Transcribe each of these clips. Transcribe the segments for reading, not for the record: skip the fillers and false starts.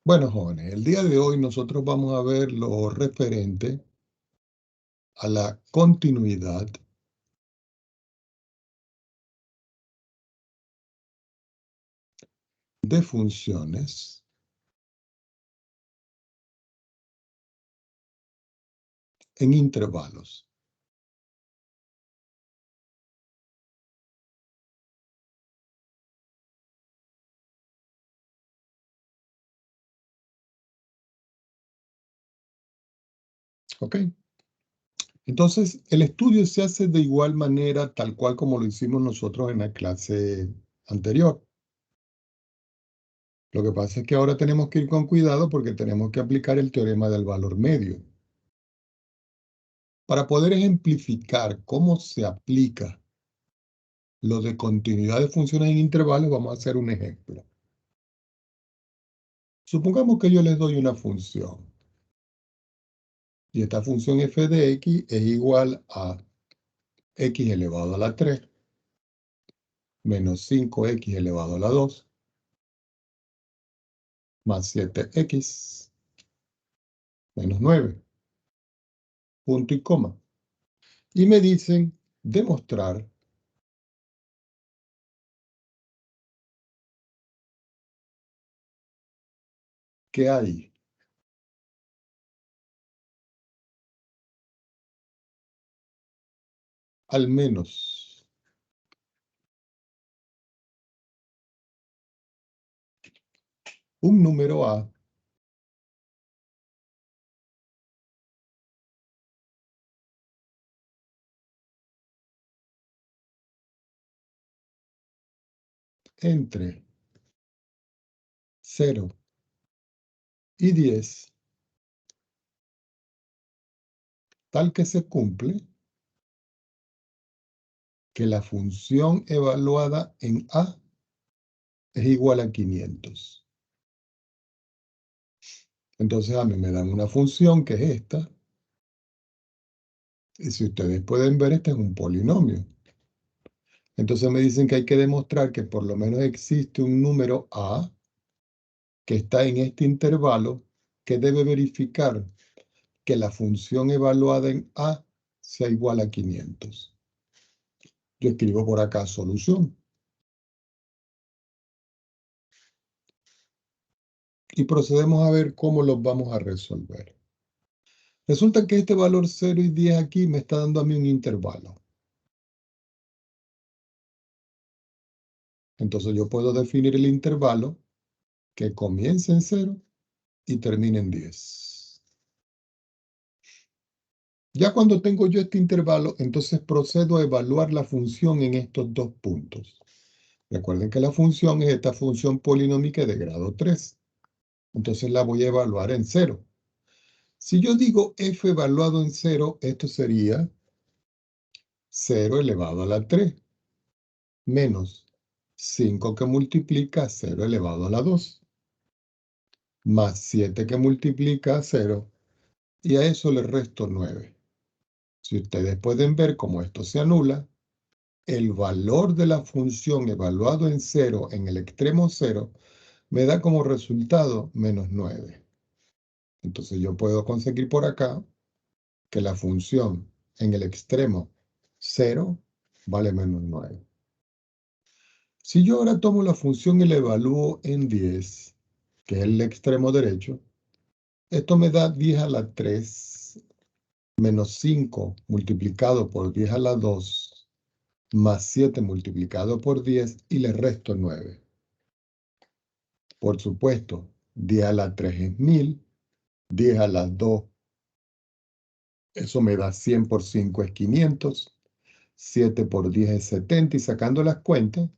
Bueno, jóvenes, el día de hoy nosotros vamos a ver lo referente a la continuidad de funciones en intervalos. ¿Ok? Entonces, el estudio se hace de igual manera, tal cual como lo hicimos nosotros en la clase anterior. Lo que pasa es que ahora tenemos que ir con cuidado porque tenemos que aplicar el teorema del valor medio. Para poder ejemplificar cómo se aplica lo de continuidad de funciones en intervalos, vamos a hacer un ejemplo. Supongamos que yo les doy una función. Y esta función f de x es igual a x elevado a la 3 menos 5x elevado a la 2 más 7x menos 9, punto y coma. Y me dicen demostrar que hay al menos un número a entre 0 y 10, tal que se cumple que la función evaluada en a es igual a 500. Entonces a mí me dan una función que es esta. Y si ustedes pueden ver, este es un polinomio. Entonces me dicen que hay que demostrar que por lo menos existe un número a que está en este intervalo que debe verificar que la función evaluada en a sea igual a 500. Yo escribo por acá solución. Y procedemos a ver cómo los vamos a resolver. Resulta que este valor 0 y 10 aquí me está dando a mí un intervalo. Entonces yo puedo definir el intervalo que comience en 0 y termine en 10. Ya cuando tengo yo este intervalo, entonces procedo a evaluar la función en estos dos puntos. Recuerden que la función es esta función polinómica de grado 3. Entonces la voy a evaluar en 0. Si yo digo f evaluado en 0, esto sería 0 elevado a la 3 menos 5 que multiplica a 0 elevado a la 2 más 7 que multiplica a 0 y a eso le resto 9. Si ustedes pueden ver cómo esto se anula, el valor de la función evaluado en 0 en el extremo 0 me da como resultado menos 9. Entonces yo puedo conseguir por acá que la función en el extremo 0 vale menos 9. Si yo ahora tomo la función y la evalúo en 10, que es el extremo derecho, esto me da 10 a la 3 menos 5 multiplicado por 10 a la 2 más 7 multiplicado por 10 y le resto 9. Por supuesto, 10 a la 3 es 1000, 10 a la 2, eso me da 100 por 5 es 500, 7 por 10 es 70 y sacando las cuentas,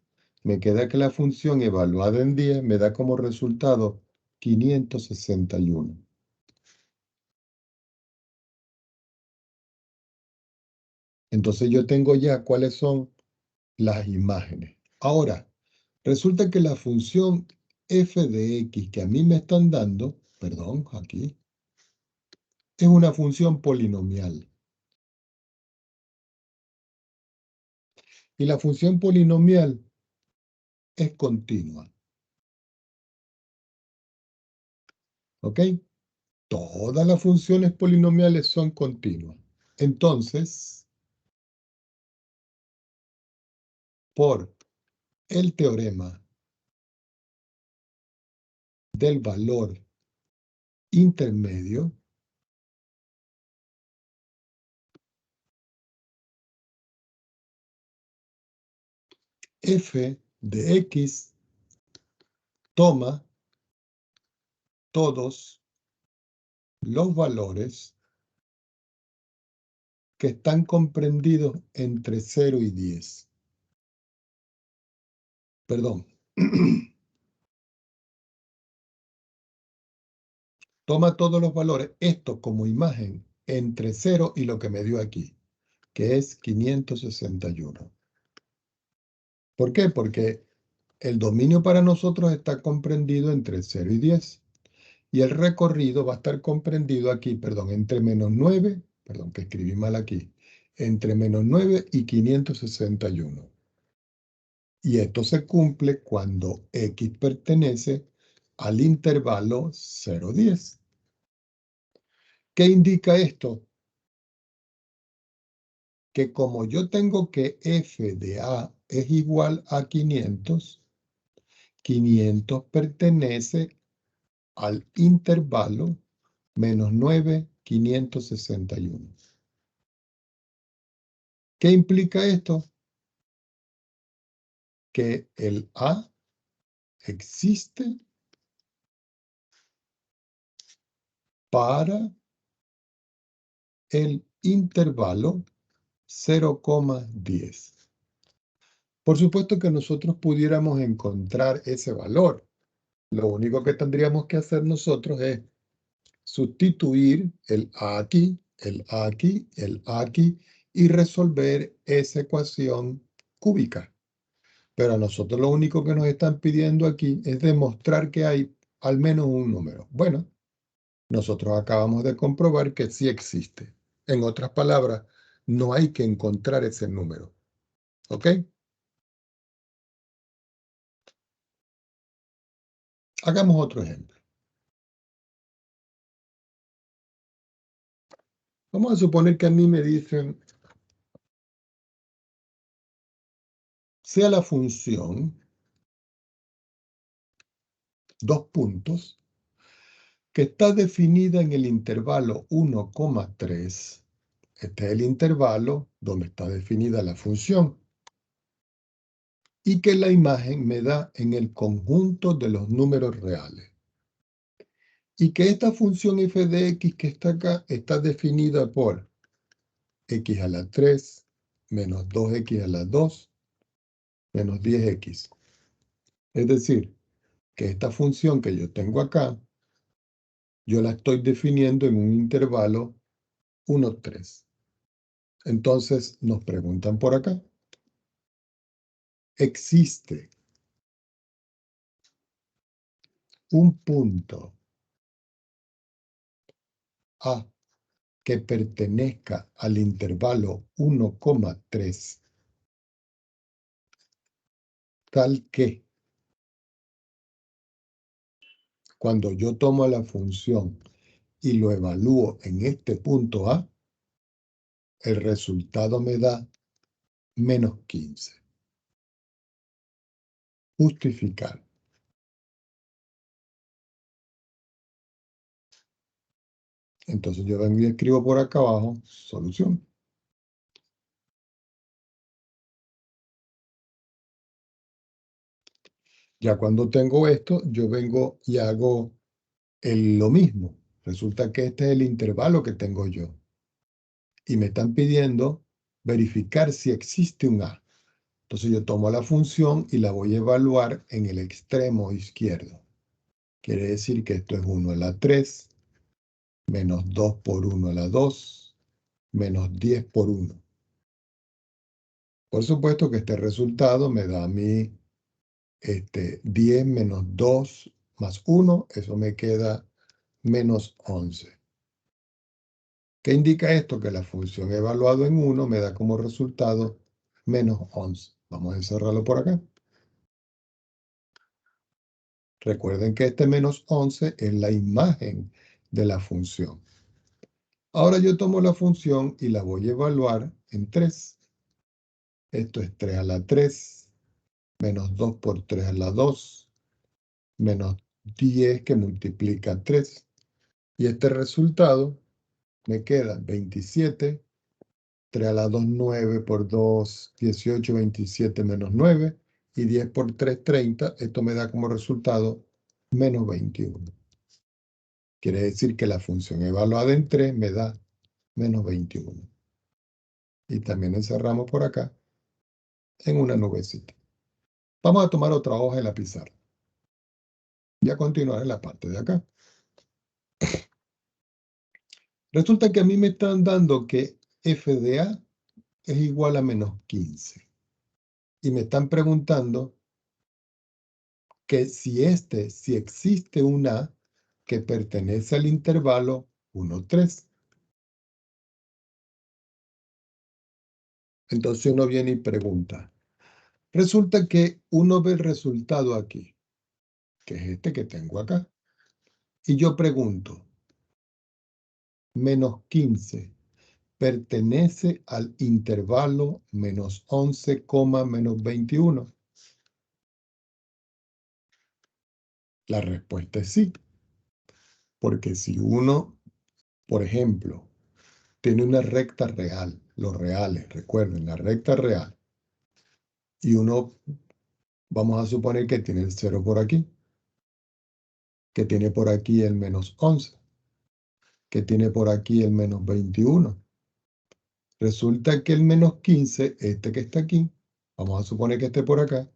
me queda que la función evaluada en 10 me da como resultado 561. Entonces yo tengo ya cuáles son las imágenes. Ahora, resulta que la función f de x que a mí me están dando, perdón, aquí, es una función polinomial. Y la función polinomial es continua. ¿Ok? Todas las funciones polinomiales son continuas. Entonces, por el teorema del valor intermedio, f de x toma todos los valores que están comprendidos entre 0 y 10. Perdón. Toma todos los valores, esto como imagen, entre 0 y lo que me dio aquí, que es 561. ¿Por qué? Porque el dominio para nosotros está comprendido entre 0 y 10. Y el recorrido va a estar comprendido aquí, perdón, entre menos 9, perdón, que escribí mal aquí, entre menos 9 y 561. Y esto se cumple cuando X pertenece al intervalo 0-10. ¿Qué indica esto? Que como yo tengo que f de A es igual a 500, 500 pertenece al intervalo menos 9, 561. ¿Qué implica esto? Que el A existe para el intervalo 0,10. Por supuesto que nosotros pudiéramos encontrar ese valor. Lo único que tendríamos que hacer nosotros es sustituir el A aquí, el A aquí, el A aquí y resolver esa ecuación cúbica. Pero a nosotros lo único que nos están pidiendo aquí es demostrar que hay al menos un número. Bueno, nosotros acabamos de comprobar que sí existe. En otras palabras, no hay que encontrar ese número. ¿Ok? Hagamos otro ejemplo. Vamos a suponer que a mí me dicen, sea la función, dos puntos, que está definida en el intervalo 1,3. Este es el intervalo donde está definida la función. Y que la imagen me da en el conjunto de los números reales. Y que esta función f de x que está acá está definida por x a la 3 menos 2x a la 2 menos 10x. Es decir, que esta función que yo tengo acá, yo la estoy definiendo en un intervalo 1, 3. Entonces nos preguntan por acá, ¿existe un punto A que pertenezca al intervalo 1,3 tal que cuando yo tomo la función y lo evalúo en este punto A, el resultado me da menos 15? Justificar. Entonces yo vengo y escribo por acá abajo, solución. Ya cuando tengo esto, yo vengo y hago lo mismo. Resulta que este es el intervalo que tengo yo. Y me están pidiendo verificar si existe un A. Entonces yo tomo la función y la voy a evaluar en el extremo izquierdo. Quiere decir que esto es 1 a la 3, menos 2 por 1 a la 2, menos 10 por 1. Por supuesto que este resultado me da a mí 10 menos 2 más 1, eso me queda menos 11. ¿Qué indica esto? Que la función evaluado en 1 me da como resultado menos 11. Vamos a encerrarlo por acá. Recuerden que este menos 11 es la imagen de la función. Ahora yo tomo la función y la voy a evaluar en 3. Esto es 3 a la 3, menos 2 por 3 a la 2, menos 10 que multiplica 3. Y este resultado me queda 27, 3 a la 2, 9 por 2, 18, 27 menos 9, y 10 por 3, 30. Esto me da como resultado menos 21. Quiere decir que la función evaluada en 3 me da menos 21. Y también encerramos por acá en una nubecita. Vamos a tomar otra hoja en la pizarra. Y a continuar en la parte de acá. Resulta que a mí me están dando que f de a es igual a menos 15. Y me están preguntando que si existe un a que pertenece al intervalo 1, 3. Entonces uno viene y pregunta. Resulta que uno ve el resultado aquí, que es este que tengo acá. Y yo pregunto, menos 15 pertenece al intervalo menos 11, menos 21. La respuesta es sí. Porque si uno, por ejemplo, tiene una recta real, los reales, recuerden, la recta real, y uno, vamos a suponer que tiene el 0 por aquí, que tiene por aquí el menos 11, que tiene por aquí el menos 21. Resulta que el menos 15, este que está aquí, vamos a suponer que esté por acá,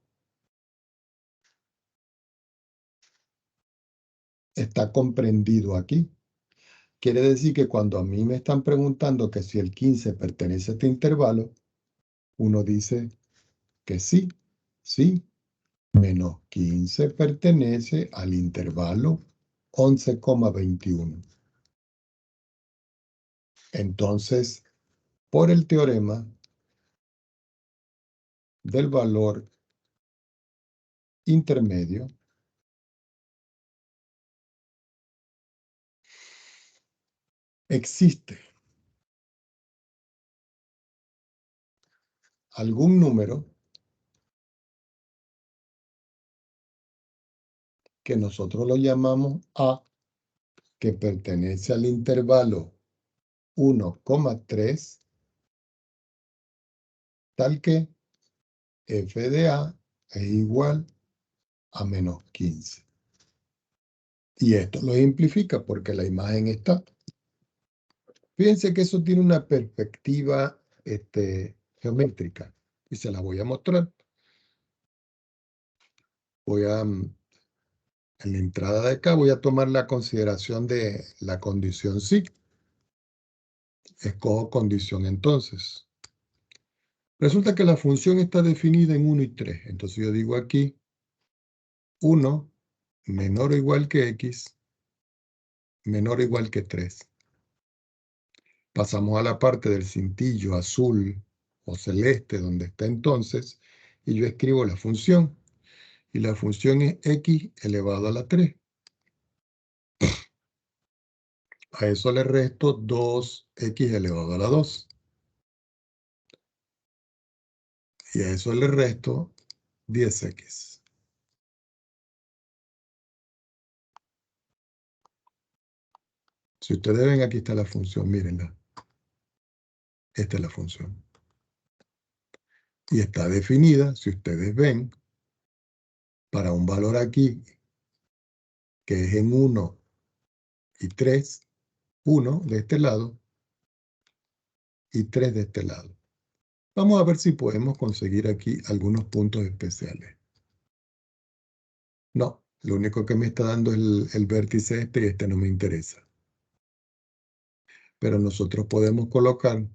está comprendido aquí. Quiere decir que cuando a mí me están preguntando que si el 15 pertenece a este intervalo, uno dice que sí, sí. Menos 15 pertenece al intervalo 11,21. Entonces, por el teorema del valor intermedio, existe algún número que nosotros lo llamamos A, que pertenece al intervalo 1,3, tal que f de A es igual a menos 15. Y esto lo simplifica porque la imagen está. Fíjense que eso tiene una perspectiva geométrica y se la voy a mostrar. En la entrada de acá voy a tomar la consideración de la condición sí. Escojo condición entonces. Resulta que la función está definida en 1 y 3. Entonces yo digo aquí 1 menor o igual que x menor o igual que 3. Pasamos a la parte del cintillo azul o celeste donde está entonces y yo escribo la función. Y la función es x elevado a la 3. A eso le resto 2x elevado a la 2. Y a eso le resto 10x. Si ustedes ven, aquí está la función, mírenla. Esta es la función. Y está definida, si ustedes ven, para un valor aquí, que es en 1 y 3, 1 de este lado y 3 de este lado. Vamos a ver si podemos conseguir aquí algunos puntos especiales. No, lo único que me está dando es el vértice este y este no me interesa. Pero nosotros podemos colocar,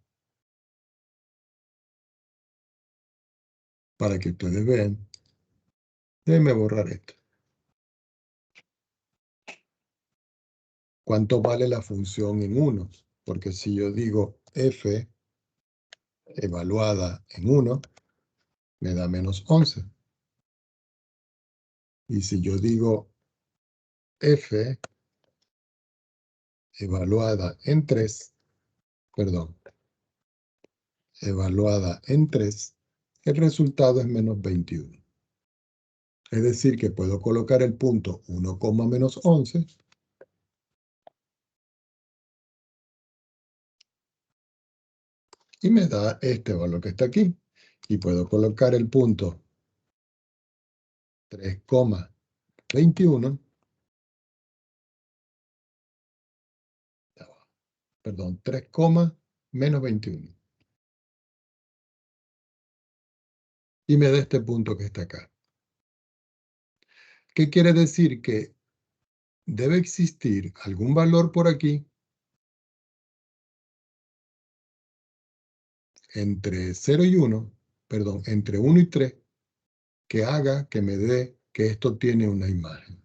para que ustedes vean, déjenme borrar esto. ¿Cuánto vale la función en unos? Porque si yo digo f evaluada en 1, me da menos 11. Y si yo digo F evaluada en 3, evaluada en 3, el resultado es menos 21. Es decir, que puedo colocar el punto 1, menos 11 y me da este valor que está aquí. Y puedo colocar el punto 3,21, perdón, 3, menos 21. Y me da este punto que está acá. ¿Qué quiere decir? Que debe existir algún valor por aquí entre 0 y 1, perdón, entre 1 y 3, que haga que me dé que esto tiene una imagen.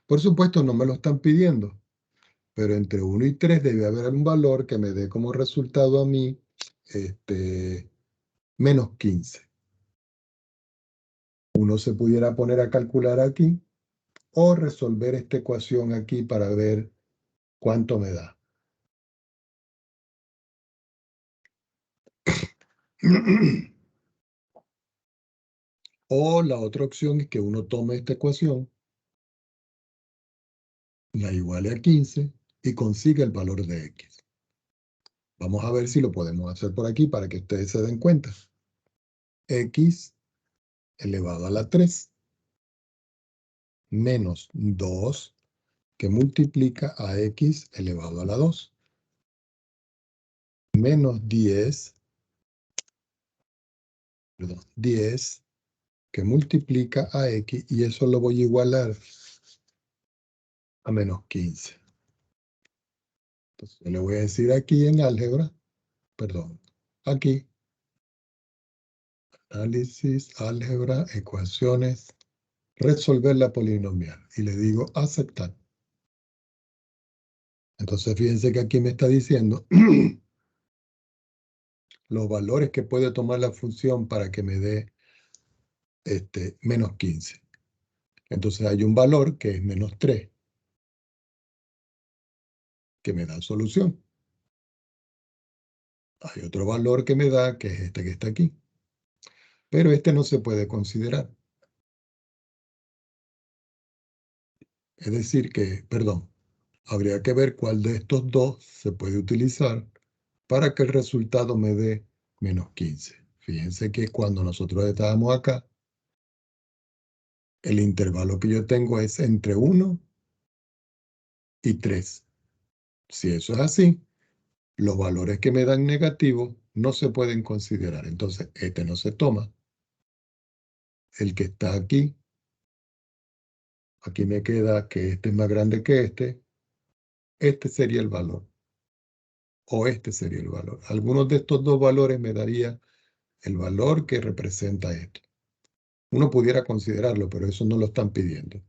Por supuesto, no me lo están pidiendo, pero entre 1 y 3 debe haber un valor que me dé como resultado a mí menos 15. Uno se pudiera poner a calcular aquí o resolver esta ecuación aquí para ver cuánto me da. O la otra opción es que uno tome esta ecuación, la iguale a 15 y consiga el valor de x. Vamos a ver si lo podemos hacer por aquí para que ustedes se den cuenta. X elevado a la 3 menos 2 que multiplica a x elevado a la 2. Menos 10, perdón, 10 que multiplica a x y eso lo voy a igualar a menos 15. Entonces yo le voy a decir aquí en álgebra, perdón, aquí, análisis, álgebra, ecuaciones, resolver la polinomial. Y le digo aceptar. Entonces fíjense que aquí me está diciendo los valores que puede tomar la función para que me dé menos 15. Entonces hay un valor que es menos 3, que me da solución. Hay otro valor que me da, que es este que está aquí. Pero este no se puede considerar. Es decir que, perdón, habría que ver cuál de estos dos se puede utilizar para que el resultado me dé menos 15. Fíjense que cuando nosotros estábamos acá, el intervalo que yo tengo es entre 1 y 3. Si eso es así, los valores que me dan negativos no se pueden considerar. Entonces, este no se toma. El que está aquí me queda que este es más grande que este sería el valor. O este sería el valor. Algunos de estos dos valores me daría el valor que representa esto. Uno pudiera considerarlo, pero eso no lo están pidiendo.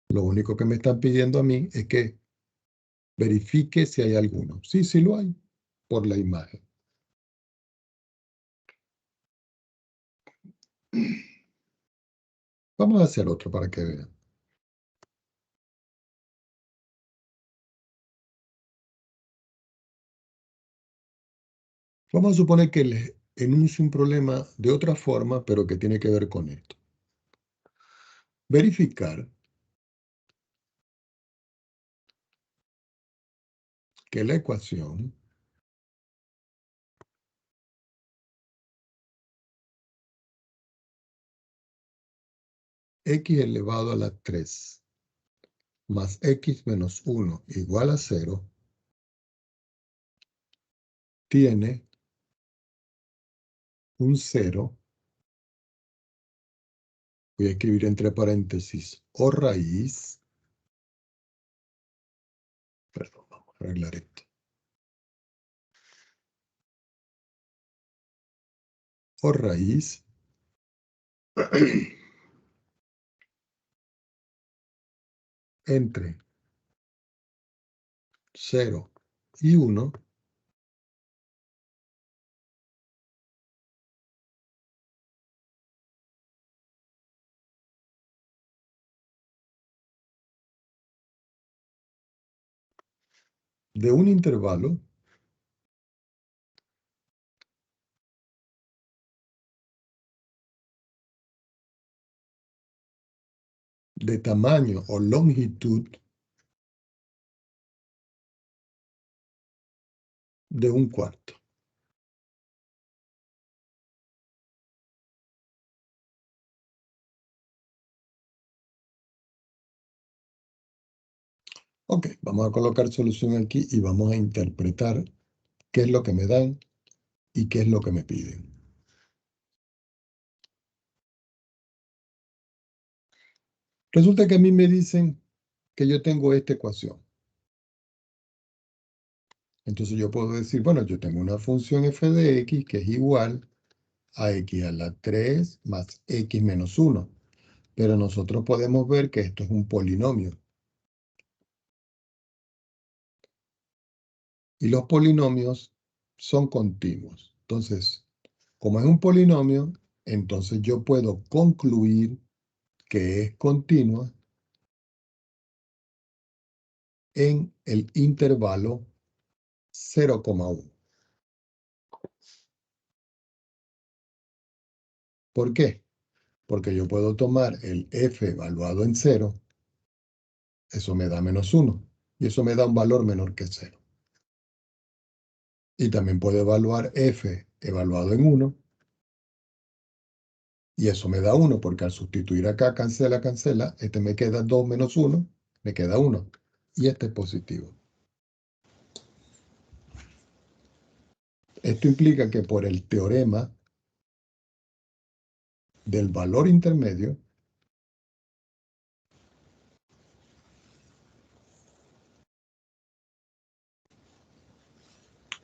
Lo único que me están pidiendo a mí es que verifique si hay alguno. Sí, sí lo hay, por la imagen. Vamos a hacer otro para que vean. Vamos a suponer que les enuncio un problema de otra forma, pero que tiene que ver con esto. Verificar que la ecuación x elevado a la 3 más x menos 1 igual a 0 tiene un 0, voy a escribir entre paréntesis, o raíz, perdón, vamos a arreglar esto, o raíz entre 0 y 1 de un intervalo de tamaño o longitud de un cuarto. Ok, vamos a colocar solución aquí y vamos a interpretar qué es lo que me dan y qué es lo que me piden. Resulta que a mí me dicen que yo tengo esta ecuación. Entonces yo puedo decir, bueno, yo tengo una función f de x que es igual a x a la 3 más x menos 1. Pero nosotros podemos ver que esto es un polinomio. Y los polinomios son continuos. Entonces, como es un polinomio, entonces yo puedo concluir que es continua en el intervalo 0,1. ¿Por qué? Porque yo puedo tomar el f evaluado en 0, eso me da menos 1, y eso me da un valor menor que 0. Y también puedo evaluar f evaluado en 1, y eso me da 1, porque al sustituir acá, cancela, cancela, este me queda 2 menos 1, me queda 1, y este es positivo. Esto implica que por el teorema del valor intermedio,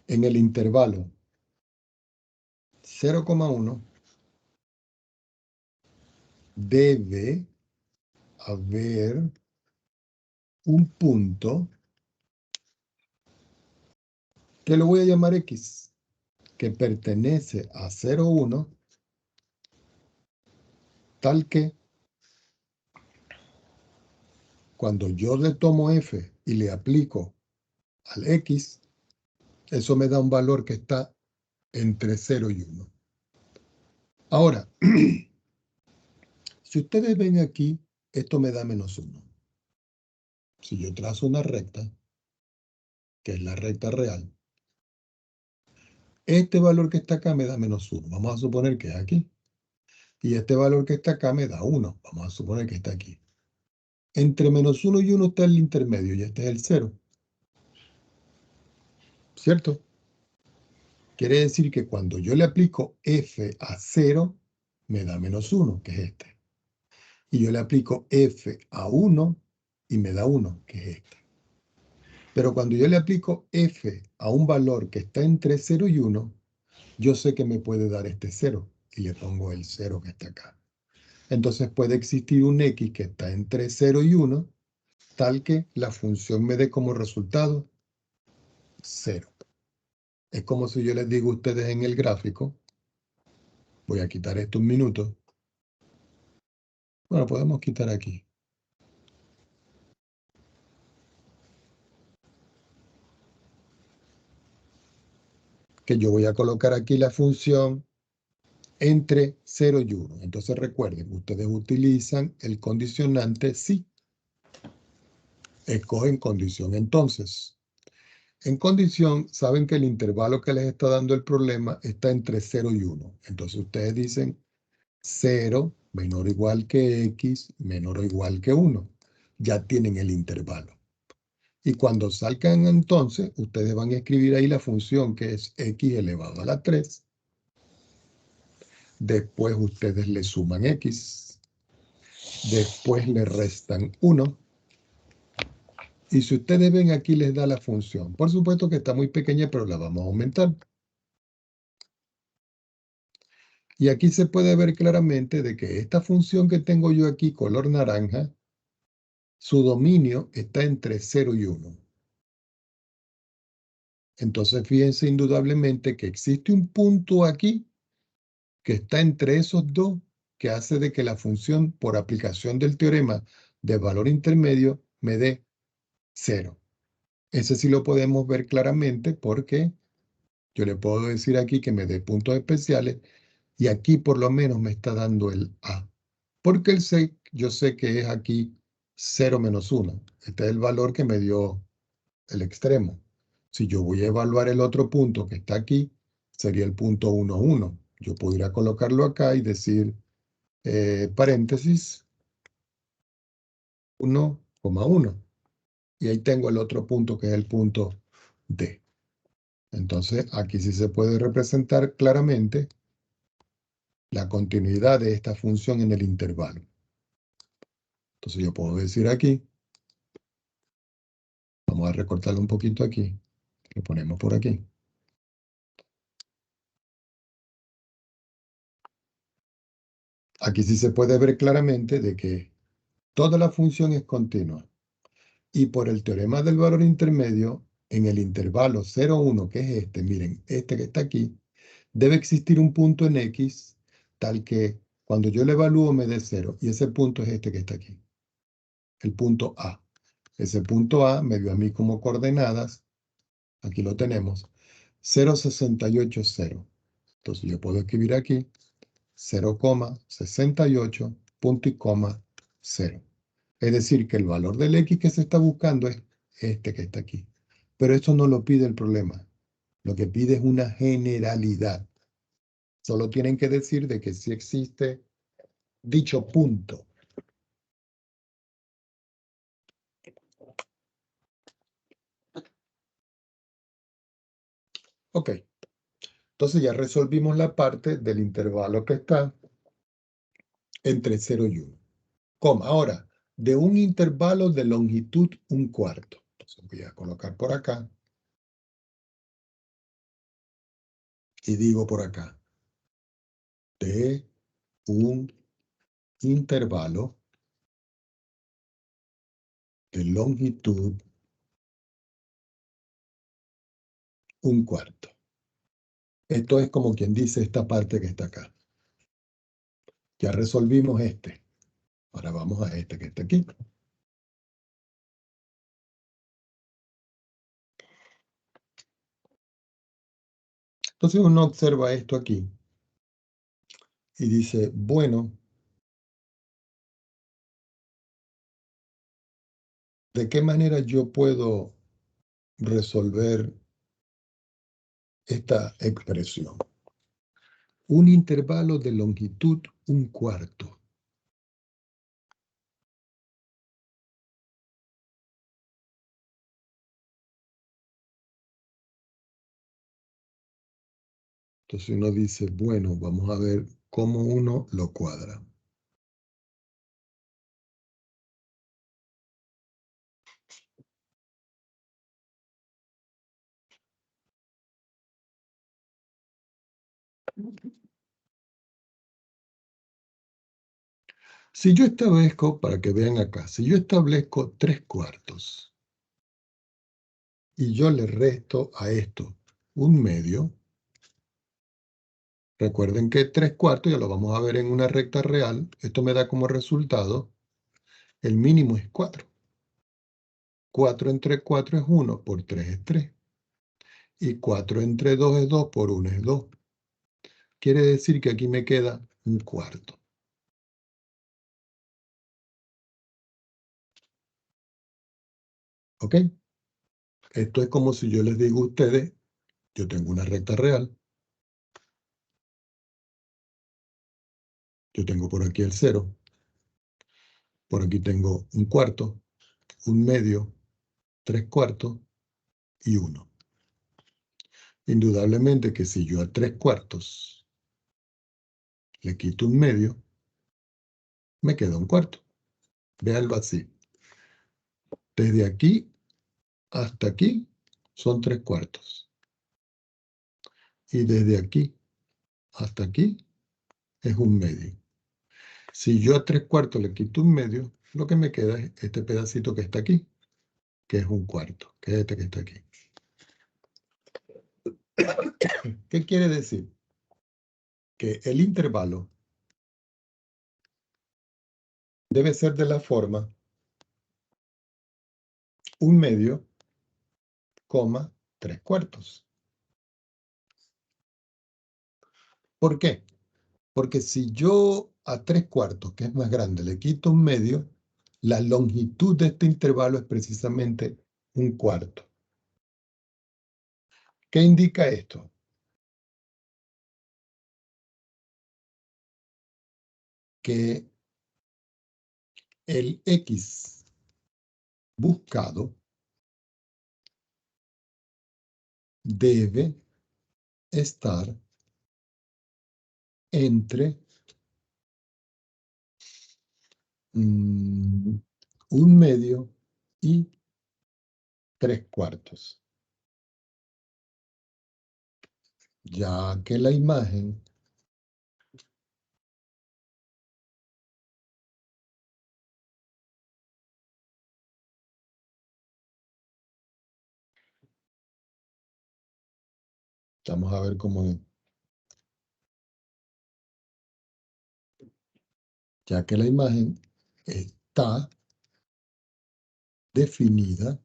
en el intervalo 0,1 debe haber un punto que lo voy a llamar X, que pertenece a 0,1, tal que cuando yo le tomo F y le aplico al X, eso me da un valor que está entre 0 y 1. Ahora, si ustedes ven aquí, esto me da menos 1. Si yo trazo una recta, que es la recta real, este valor que está acá me da menos 1. Vamos a suponer que es aquí. Y este valor que está acá me da 1. Vamos a suponer que está aquí. Entre menos 1 y 1 está el intermedio, y este es el 0. ¿Cierto? Quiere decir que cuando yo le aplico f a 0, me da menos 1, que es este. Y yo le aplico f a 1 y me da 1, que es este. Pero cuando yo le aplico f a un valor que está entre 0 y 1, yo sé que me puede dar este 0 y le pongo el 0 que está acá. Entonces puede existir un x que está entre 0 y 1, tal que la función me dé como resultado 0. Es como si yo les digo a ustedes en el gráfico, voy a quitar esto un minuto. Bueno, podemos quitar aquí. Que yo voy a colocar aquí la función entre 0 y 1. Entonces recuerden, ustedes utilizan el condicionante si. Escogen condición entonces. En condición, saben que el intervalo que les está dando el problema está entre 0 y 1. Entonces ustedes dicen 0 menor o igual que x menor o igual que 1. Ya tienen el intervalo. Y cuando salgan entonces, ustedes van a escribir ahí la función que es x elevado a la 3. Después ustedes le suman x. Después le restan 1. Y si ustedes ven aquí les da la función. Por supuesto que está muy pequeña, pero la vamos a aumentar. Y aquí se puede ver claramente de que esta función que tengo yo aquí, color naranja, su dominio está entre 0 y 1. Entonces fíjense indudablemente que existe un punto aquí que está entre esos dos, que hace de que la función, por aplicación del teorema de valor intermedio, me dé 0. Ese sí lo podemos ver claramente porque yo le puedo decir aquí que me dé puntos especiales y aquí por lo menos me está dando el A. Porque el 6 yo sé que es aquí 0 menos 1. Este es el valor que me dio el extremo. Si yo voy a evaluar el otro punto que está aquí, sería el punto 1, 1. Yo podría colocarlo acá y decir paréntesis 1,1. Y ahí tengo el otro punto que es el punto D. Entonces, aquí sí se puede representar claramente la continuidad de esta función en el intervalo. Entonces, yo puedo decir aquí, vamos a recortarlo un poquito aquí, lo ponemos por aquí. Aquí sí se puede ver claramente de que toda la función es continua. Y por el teorema del valor intermedio, en el intervalo 0, 1, que es este, miren, este que está aquí, debe existir un punto en X tal que cuando yo lo evalúo me dé 0. Y ese punto es este que está aquí, el punto A. Ese punto A me dio a mí como coordenadas, aquí lo tenemos, 0,680. Entonces yo puedo escribir aquí 0,68 punto y coma 0. Es decir, que el valor del X que se está buscando es este que está aquí. Pero esto no lo pide el problema. Lo que pide es una generalidad. Solo tienen que decir de que sí existe dicho punto. Ok. Entonces ya resolvimos la parte del intervalo que está entre 0 y 1. Ahora, de un intervalo de longitud 1/4. Entonces voy a colocar por acá. Y digo por acá. De un intervalo de longitud 1/4. Esto es como quien dice esta parte que está acá. Ya resolvimos este. Ahora vamos a este que está aquí. Entonces uno observa esto aquí y dice, bueno, ¿de qué manera yo puedo resolver esta expresión? Un intervalo de longitud 1/4. Entonces uno dice, bueno, vamos a ver cómo uno lo cuadra. Si yo establezco, para que vean acá, si yo establezco 3/4 y yo le resto a esto 1/2, recuerden que 3/4, ya lo vamos a ver en una recta real, esto me da como resultado, el mínimo es 4. 4 entre 4 es 1, por 3 es 3. Y 4 entre 2 es 2, por 1 es 2. Quiere decir que aquí me queda 1/4. ¿Ok? Esto es como si yo les digo a ustedes, yo tengo una recta real, yo tengo por aquí el 0, por aquí tengo 1/4, 1/2, 3/4 y 1. Indudablemente que si yo a 3/4 le quito 1/2, me queda 1/4. Véanlo así. Desde aquí hasta aquí son 3/4. Y desde aquí hasta aquí es 1/2. Si yo a 3/4 le quito 1/2, lo que me queda es este pedacito que está aquí, que es 1/4, que es este que está aquí. ¿Qué quiere decir? Que el intervalo debe ser de la forma 1/2 3/4. ¿Por qué? Porque si yo a 3/4, que es más grande, le quito 1/2, la longitud de este intervalo es precisamente 1/4. ¿Qué indica esto? Que el X buscado debe estar entre 1/2 y 3/4. Ya que la imagen vamos a ver cómo es. Ya que la imagen está definida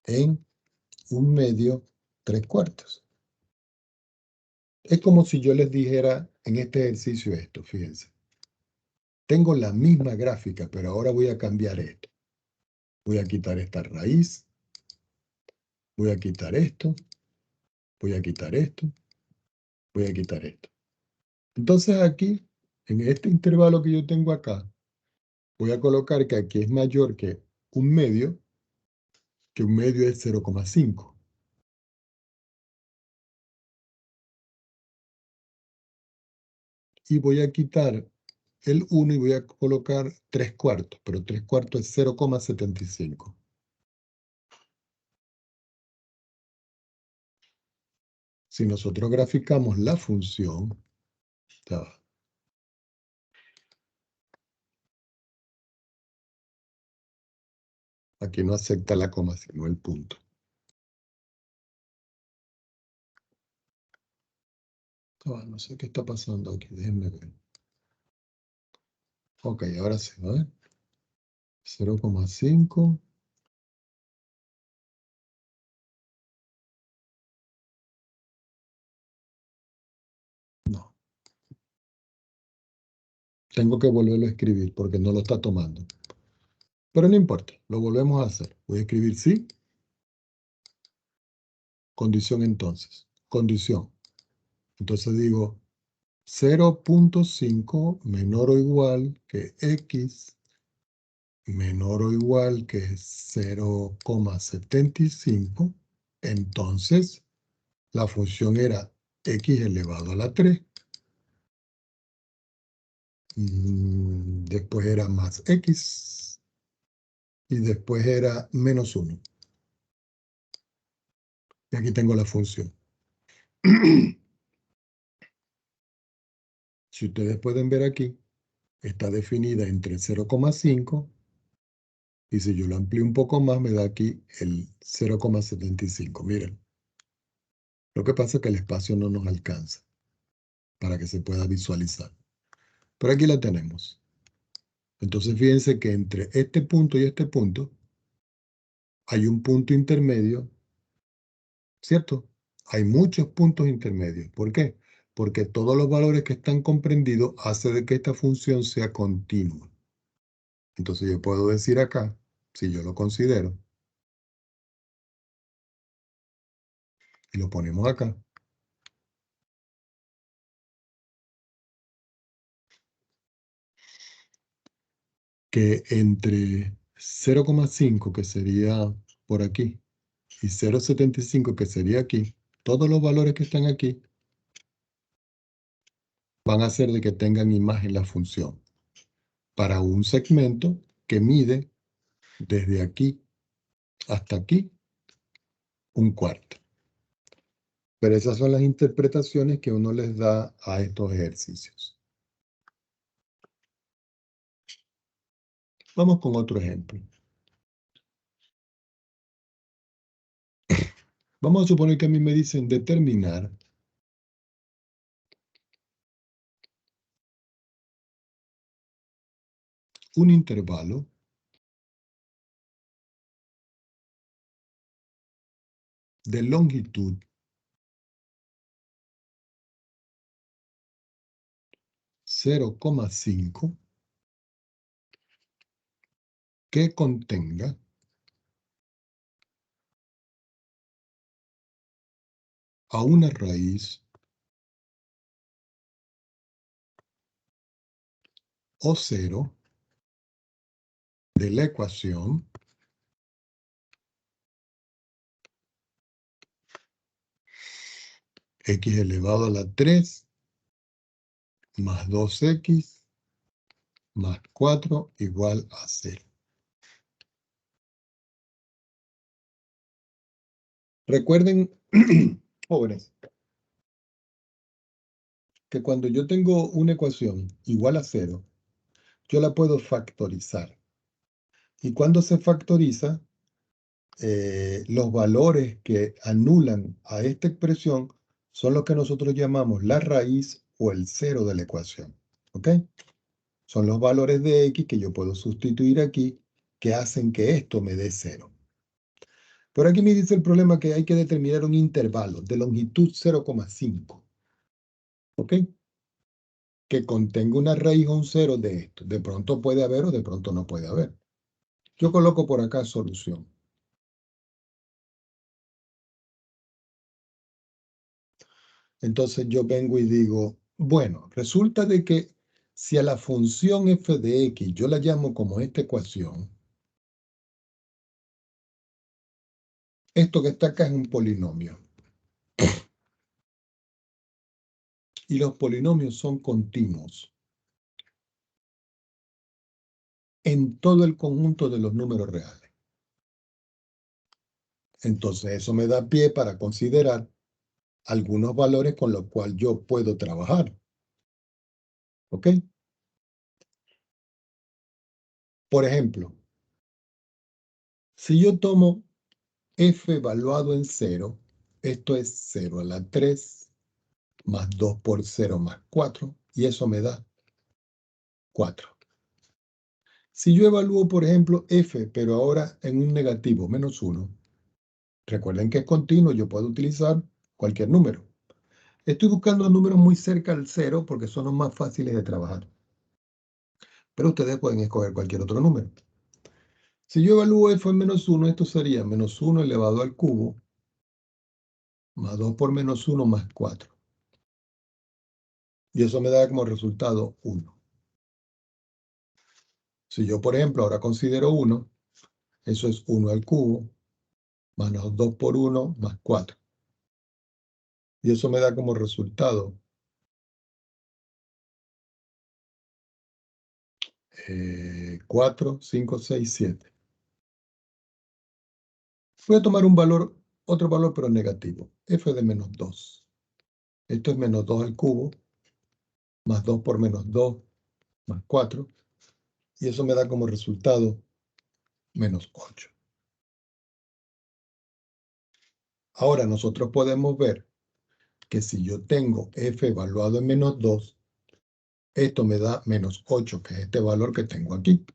en 1/2, 3/4. Es como si yo les dijera en este ejercicio esto, fíjense. Tengo la misma gráfica, pero ahora voy a cambiar esto. Voy a quitar esta raíz, voy a quitar esto, voy a quitar esto, voy a quitar esto. Entonces aquí, en este intervalo que yo tengo acá, voy a colocar que aquí es mayor que 1/2, que 1/2 es 0,5. Y voy a quitar el 1 y voy a colocar 3/4, pero 3/4 es 0,75. Si nosotros graficamos la función, ya va. Aquí no acepta la coma, sino el punto. No sé qué está pasando aquí, déjenme ver. Ok, ahora sí, a ver. 0,5. No. Tengo que volverlo a escribir porque no lo está tomando. Pero no importa, lo volvemos a hacer. Voy a escribir sí. Condición entonces. Condición. Entonces digo 0,5 menor o igual que X menor o igual que 0,75. Entonces la función era X elevado a la 3. Después era más X. Y después era menos 1. Y aquí tengo la función. Si ustedes pueden ver aquí, está definida entre 0,5 y si yo lo amplío un poco más me da aquí el 0,75. Miren, lo que pasa es que el espacio no nos alcanza para que se pueda visualizar. Pero aquí la tenemos. Entonces fíjense que entre este punto y este punto hay un punto intermedio, ¿cierto? Hay muchos puntos intermedios. ¿Por qué? Porque todos los valores que están comprendidos hacen de que esta función sea continua. Entonces yo puedo decir acá, si yo lo considero, y lo ponemos acá, que entre 0,5, que sería por aquí, y 0,75, que sería aquí, todos los valores que están aquí van a hacer de que tengan imagen la función para un segmento que mide desde aquí hasta aquí 1/4. Pero esas son las interpretaciones que uno les da a estos ejercicios. Vamos con otro ejemplo. Vamos a suponer que a mí me dicen determinar un intervalo de longitud (0,5) que contenga a una raíz o cero de la ecuación x elevado a la 3 más 2x más 4 igual a 0. Recuerden, jóvenes, que cuando yo tengo una ecuación igual a 0, yo la puedo factorizar. Y cuando se factoriza, los valores que anulan a esta expresión son los que nosotros llamamos la raíz o el cero de la ecuación. ¿Ok? Son los valores de x que yo puedo sustituir aquí que hacen que esto me dé 0. Pero aquí me dice el problema que hay que determinar un intervalo de longitud 0,5. ¿Ok? Que contenga una raíz o un cero de esto. De pronto puede haber o de pronto no puede haber. Yo coloco por acá solución. Entonces yo vengo y digo, bueno, resulta de que si a la función f de x yo la llamo como esta ecuación, esto que está acá es un polinomio. Y los polinomios son continuos en todo el conjunto de los números reales. Entonces eso me da pie para considerar algunos valores con los cuales yo puedo trabajar. ¿Ok? Por ejemplo, si yo tomo f evaluado en 0, esto es 0 a la 3 más 2 por 0 más 4, y eso me da 4. Si yo evalúo, por ejemplo, f, pero ahora en un negativo, menos 1, recuerden que es continuo, yo puedo utilizar cualquier número. Estoy buscando números muy cerca al 0 porque son los más fáciles de trabajar. Pero ustedes pueden escoger cualquier otro número. Si yo evalúo f en menos 1, esto sería menos 1 elevado al cubo, más 2 por menos 1 más 4. Y eso me da como resultado 1. Si yo, por ejemplo, ahora considero 1, eso es 1 al cubo, menos 2 por 1 más 4. Y eso me da como resultado 4, 5, 6, 7. Voy a tomar un valor, otro valor, pero negativo. F de menos 2. Esto es menos 2 al cubo, más 2 por menos 2, más 4. Y eso me da como resultado menos 8. Ahora nosotros podemos ver que si yo tengo f evaluado en menos 2, esto me da menos 8, que es este valor que tengo aquí.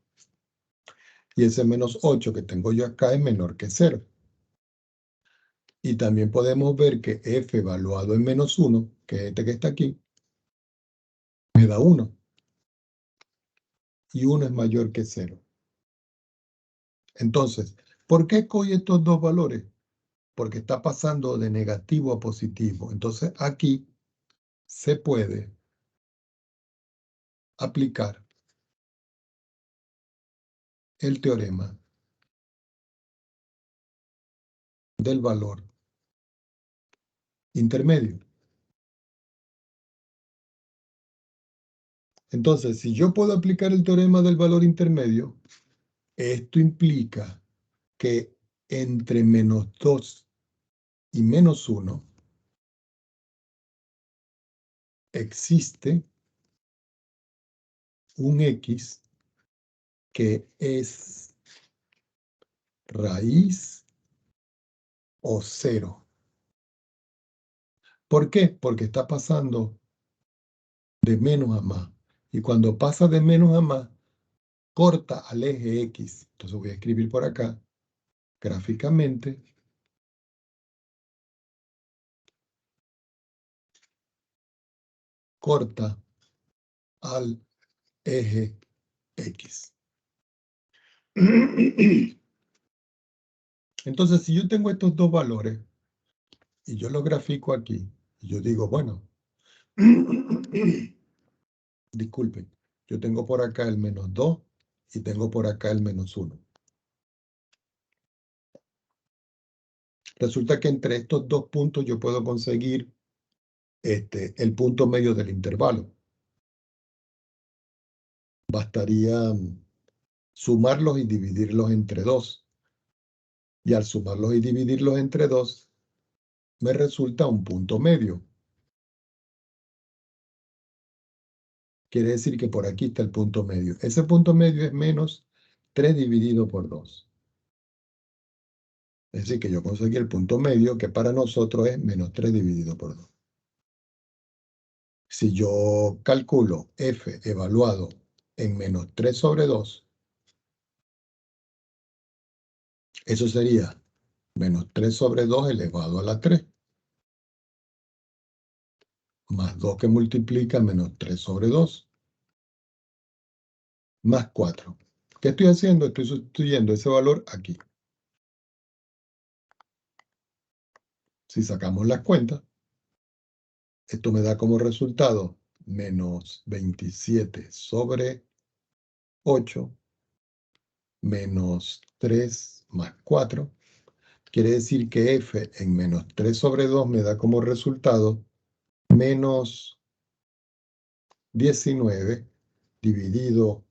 Y ese menos 8 que tengo yo acá es menor que 0. Y también podemos ver que f evaluado en menos 1, que es este que está aquí, me da 1. Y 1 es mayor que 0. Entonces, ¿por qué escogí estos dos valores? Porque está pasando de negativo a positivo. Entonces, aquí se puede aplicar el teorema del valor intermedio. Entonces, si yo puedo aplicar el teorema del valor intermedio, esto implica que entre menos 2 y menos 1 existe un x que es raíz o 0. ¿Por qué? Porque está pasando de menos a más. Y cuando pasa de menos a más, corta al eje X. Entonces voy a escribir por acá, gráficamente, corta al eje X. Entonces, si yo tengo estos dos valores y yo los grafico aquí, y yo digo, bueno, disculpen, yo tengo por acá el -2 y tengo por acá el -1. Resulta que entre estos dos puntos yo puedo conseguir el punto medio del intervalo. Bastaría sumarlos y dividirlos entre 2. Y al sumarlos y dividirlos entre 2, me resulta un punto medio. Quiere decir que por aquí está el punto medio. Ese punto medio es menos 3 dividido por 2. Es decir, que yo conseguí el punto medio, que para nosotros es menos 3 dividido por 2. Si yo calculo f evaluado en menos 3 sobre 2, eso sería menos 3 sobre 2 elevado a la 3, más 2 que multiplica menos 3 sobre 2, más 4. ¿Qué estoy haciendo? Estoy sustituyendo ese valor aquí. Si sacamos las cuentas, esto me da como resultado menos 27 sobre 8, menos 3 más 4. Quiere decir que f en menos 3 sobre 2 me da como resultado menos 19 dividido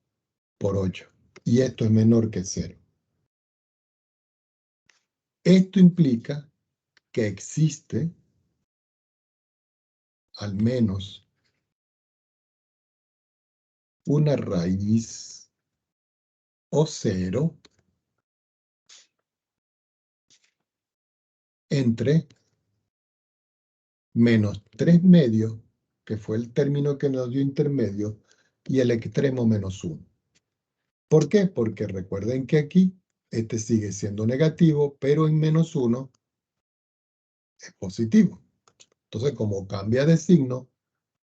por 8. Y esto es menor que 0. Esto implica que existe al menos una raíz o 0 entre menos 3 medios, que fue el término que nos dio intermedio, y el extremo menos 1. ¿Por qué? Porque recuerden que aquí este sigue siendo negativo, pero en menos 1 es positivo. Entonces, como cambia de signo,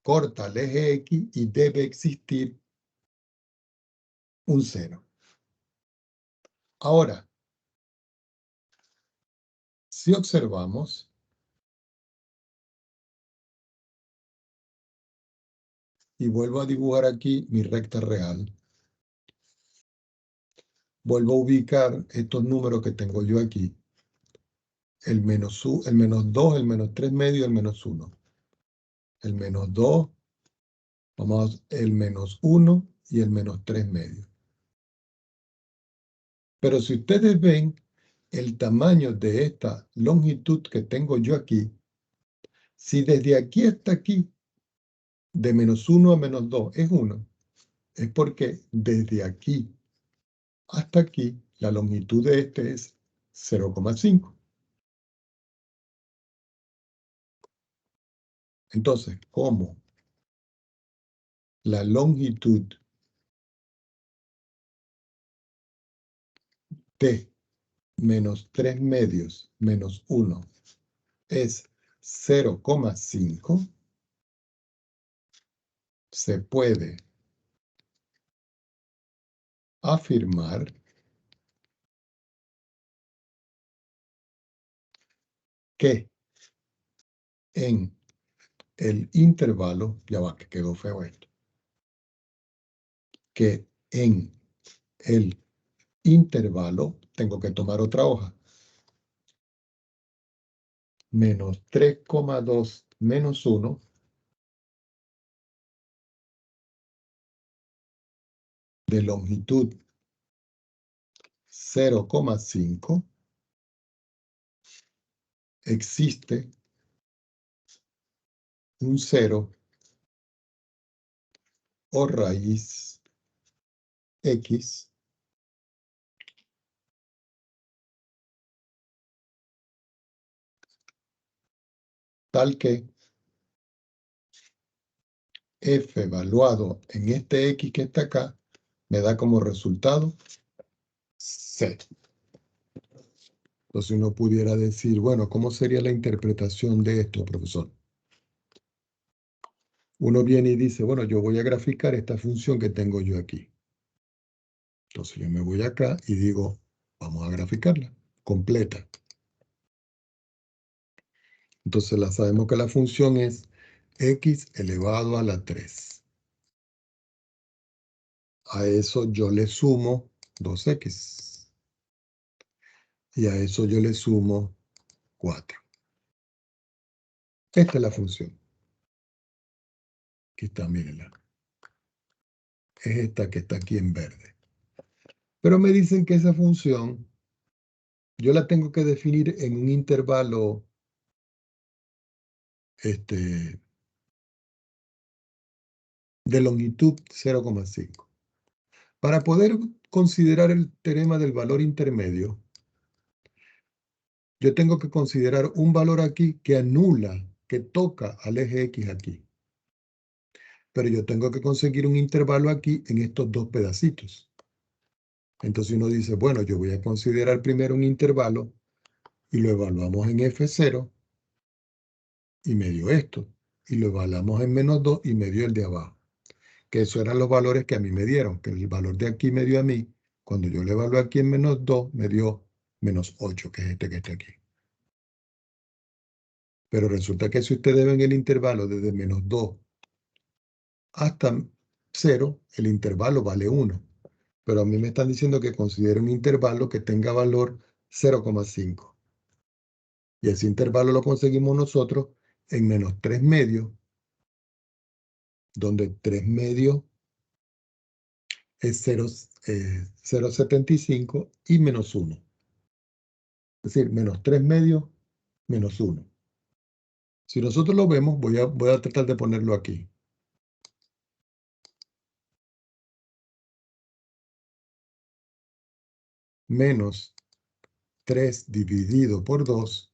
corta el eje X y debe existir un 0. Ahora, si observamos, y vuelvo a dibujar aquí mi recta real, vuelvo a ubicar estos números que tengo yo aquí, el menos 2, el menos 3 medio, el menos 1. El menos 2, el menos 1 y el menos 3 medio. Pero si ustedes ven el tamaño de esta longitud que tengo yo aquí, si desde aquí hasta aquí, de menos 1 a menos 2 es 1, es porque desde aquí hasta aquí la longitud de este es 0,5. Entonces, como la longitud de menos 3 medios menos 1 es 0,5, se puede afirmar que en el intervalo, ya va que quedó feo esto, que en el intervalo, tengo que tomar otra hoja, menos 3,2 menos 1, de longitud 0,5, existe un 0 o raíz X tal que f evaluado en este X que está acá me da como resultado 0. Entonces uno pudiera decir, bueno, ¿cómo sería la interpretación de esto, profesor? uno viene y dice, bueno, yo voy a graficar esta función que tengo yo aquí. Entonces yo me voy acá y digo, vamos a graficarla, completa. Entonces sabemos que la función es x elevado a la 3. A eso yo le sumo 2x. Y a eso yo le sumo 4. Esta es la función. Aquí está, mírenla. Es esta que está aquí en verde. Pero me dicen que esa función yo la tengo que definir en un intervalo de longitud 0,5. Para poder considerar el teorema del valor intermedio, yo tengo que considerar un valor aquí que anula, que toca al eje X aquí. Pero yo tengo que conseguir un intervalo aquí en estos dos pedacitos. Entonces uno dice, bueno, yo voy a considerar primero un intervalo y lo evaluamos en F0 y me dio esto. Y lo evaluamos en -2 y me dio el de abajo. Que esos eran los valores que a mí me dieron, que el valor de aquí me dio a mí. Cuando yo lo evalué aquí en -2, me dio -8, que es este que está aquí. Pero resulta que si ustedes ven el intervalo desde -2 hasta 0, el intervalo vale 1. Pero a mí me están diciendo que considere un intervalo que tenga valor 0,5. Y ese intervalo lo conseguimos nosotros en -3 medios, donde 3 medios es 0,75 y -1. Es decir, -3 medios, -1. Si nosotros lo vemos, voy a tratar de ponerlo aquí. Menos 3 dividido por 2,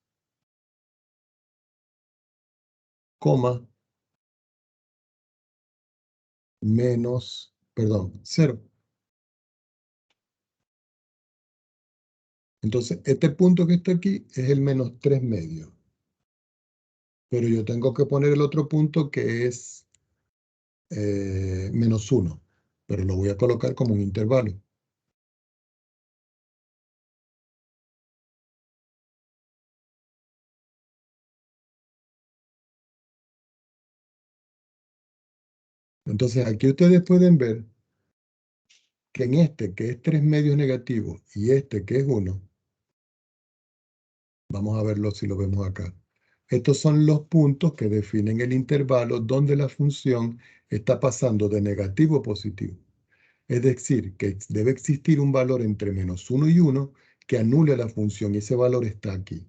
coma, menos, perdón, 0. Entonces, este punto que está aquí es el -3 medios. Pero yo tengo que poner el otro punto que es -1. Pero lo voy a colocar como un intervalo. Entonces, aquí ustedes pueden ver que en este, que es 3 medios negativos, y este, que es 1, vamos a verlo si lo vemos acá. Estos son los puntos que definen el intervalo donde la función está pasando de negativo a positivo. Es decir, que debe existir un valor entre -1 y 1 que anule la función, y ese valor está aquí.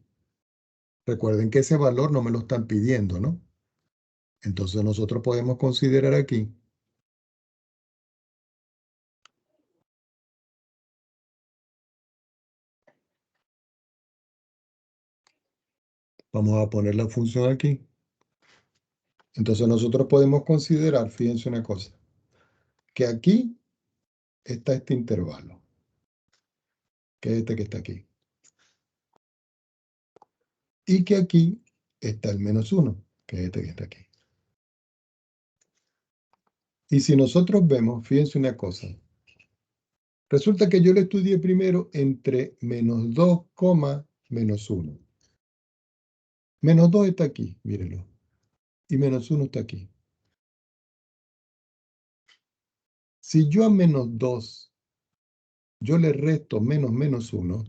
Recuerden que ese valor no me lo están pidiendo, ¿no? Entonces nosotros podemos considerar aquí vamos a poner la función aquí. Entonces nosotros podemos considerar, fíjense una cosa, que aquí está este intervalo, que es este que está aquí. Y que aquí está el -1, que es este que está aquí. Y si nosotros vemos, fíjense una cosa, resulta que yo lo estudié primero entre -2, -1. -2 está aquí, mírenlo. Y -1 está aquí. Si yo a -2 yo le resto -1,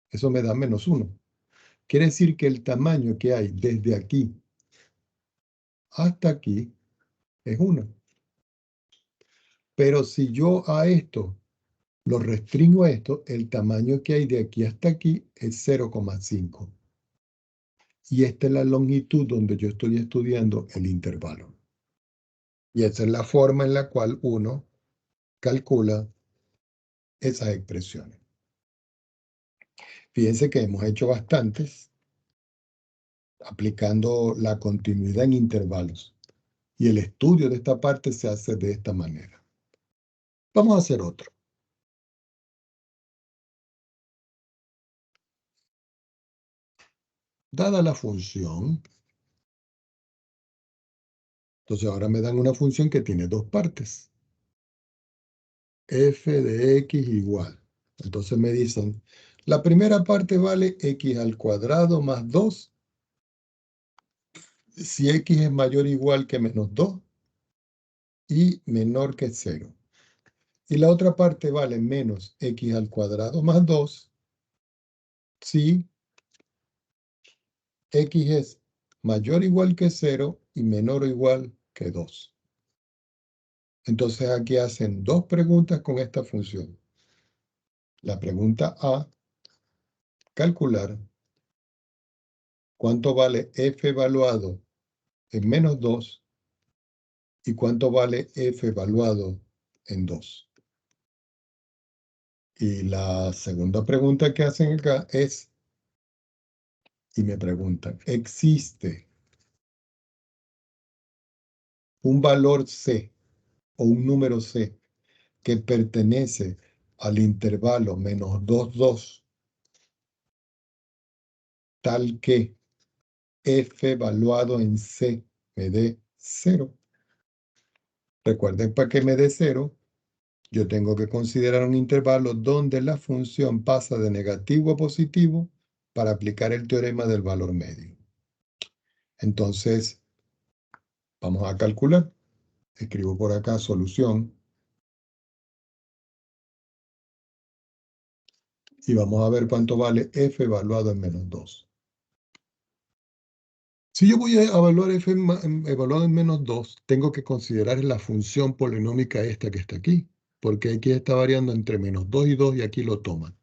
eso me da -1. Quiere decir que el tamaño que hay desde aquí hasta aquí es 1. Pero si yo a esto lo restringo a esto, el tamaño que hay de aquí hasta aquí es 0,5. Y esta es la longitud donde yo estoy estudiando el intervalo. Y esa es la forma en la cual uno calcula esas expresiones. Fíjense que hemos hecho bastantes aplicando la continuidad en intervalos. Y el estudio de esta parte se hace de esta manera. Vamos a hacer otro. Dada la función Entonces ahora me dan una función que tiene dos partes. F de x igual. Entonces me dicen, la primera parte vale x al cuadrado más 2 si x es mayor o igual que menos 2 y menor que 0. Y la otra parte vale menos x al cuadrado más 2 si x es mayor o igual que 0 y menor o igual que 2. Entonces aquí hacen dos preguntas con esta función. La pregunta A, calcular cuánto vale f evaluado en menos 2 y cuánto vale f evaluado en 2. Y la segunda pregunta que hacen acá es, y me preguntan, ¿existe un valor c o un número c que pertenece al intervalo menos 2, 2, tal que f evaluado en c me dé 0? Recuerden, para que me dé 0, yo tengo que considerar un intervalo donde la función pasa de negativo a positivo para aplicar el teorema del valor medio. Entonces, vamos a calcular. Escribo por acá solución. Y vamos a ver cuánto vale f evaluado en menos 2. Si yo voy a evaluar f evaluado en menos 2, tengo que considerar la función polinómica esta que está aquí, porque aquí está variando entre menos 2 y 2 y aquí lo toman.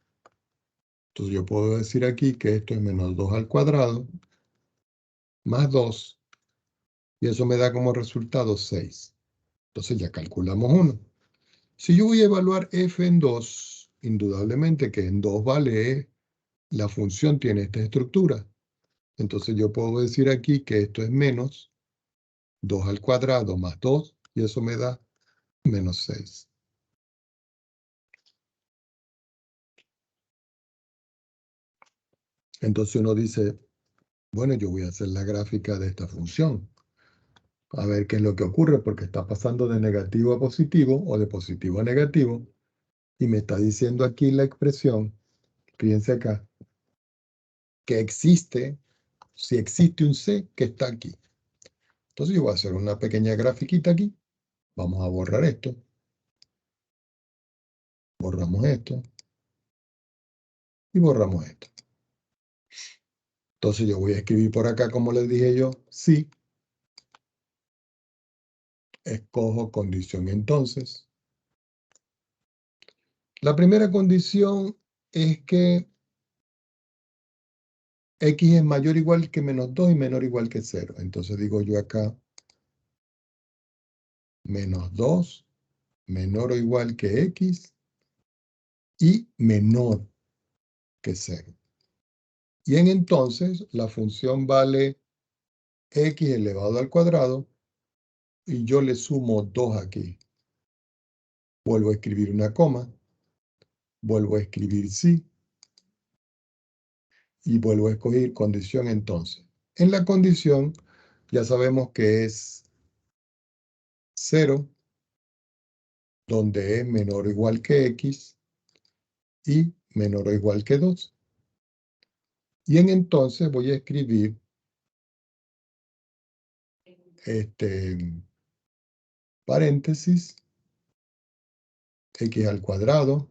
Entonces yo puedo decir aquí que esto es menos 2 al cuadrado más 2, y eso me da como resultado 6. Entonces ya calculamos 1. Si yo voy a evaluar f en 2, indudablemente que en 2 vale, la función tiene esta estructura. Entonces yo puedo decir aquí que esto es menos 2 al cuadrado más 2, y eso me da menos 6. Entonces uno dice, bueno, yo voy a hacer la gráfica de esta función. A ver qué es lo que ocurre, porque está pasando de negativo a positivo o de positivo a negativo. Y me está diciendo aquí la expresión, fíjense acá, que existe, si existe un c que está aquí. Entonces yo voy a hacer una pequeña grafiquita aquí. Vamos a borrar esto. Borramos esto. Y borramos esto. Entonces yo voy a escribir por acá, como les dije yo, sí. Escojo condición entonces. La primera condición es que x es mayor o igual que menos 2 y menor o igual que 0. Entonces digo yo acá, menos 2, menor o igual que x y menor que 0. Y en entonces la función vale x elevado al cuadrado y yo le sumo 2 aquí. Vuelvo a escribir una coma, vuelvo a escribir sí y vuelvo a escoger condición entonces. En la condición ya sabemos que es 0, donde es menor o igual que x y menor o igual que 2. Y en entonces voy a escribir paréntesis, x al cuadrado,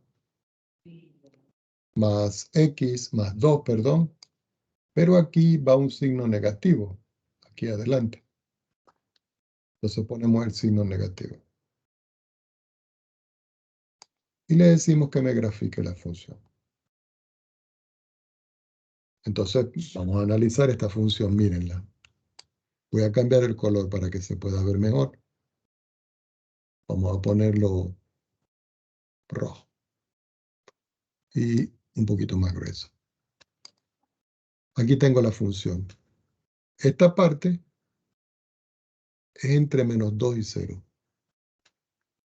más x, más 2, perdón, pero aquí va un signo negativo, aquí adelante. Entonces ponemos el signo negativo. Y le decimos que me grafique la función. Entonces vamos a analizar esta función, mírenla. Voy a cambiar el color para que se pueda ver mejor. Vamos a ponerlo rojo. Y un poquito más grueso. Aquí tengo la función. Esta parte es entre menos 2 y 0.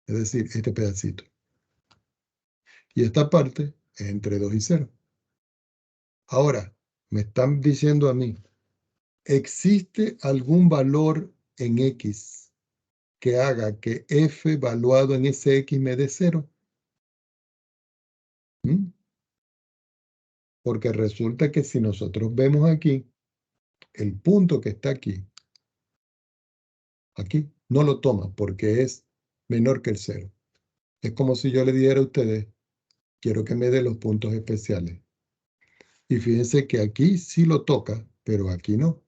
Es decir, este pedacito. Y esta parte es entre 2 y 0. Ahora, me están diciendo a mí, ¿existe algún valor en x que haga que f evaluado en ese x me dé 0. ¿Mm? Porque resulta que si nosotros vemos aquí, el punto que está aquí, no lo toma porque es menor que el 0. Es como si yo le dijera a ustedes, quiero que me dé los puntos especiales. Y fíjense que aquí sí lo toca, pero aquí no.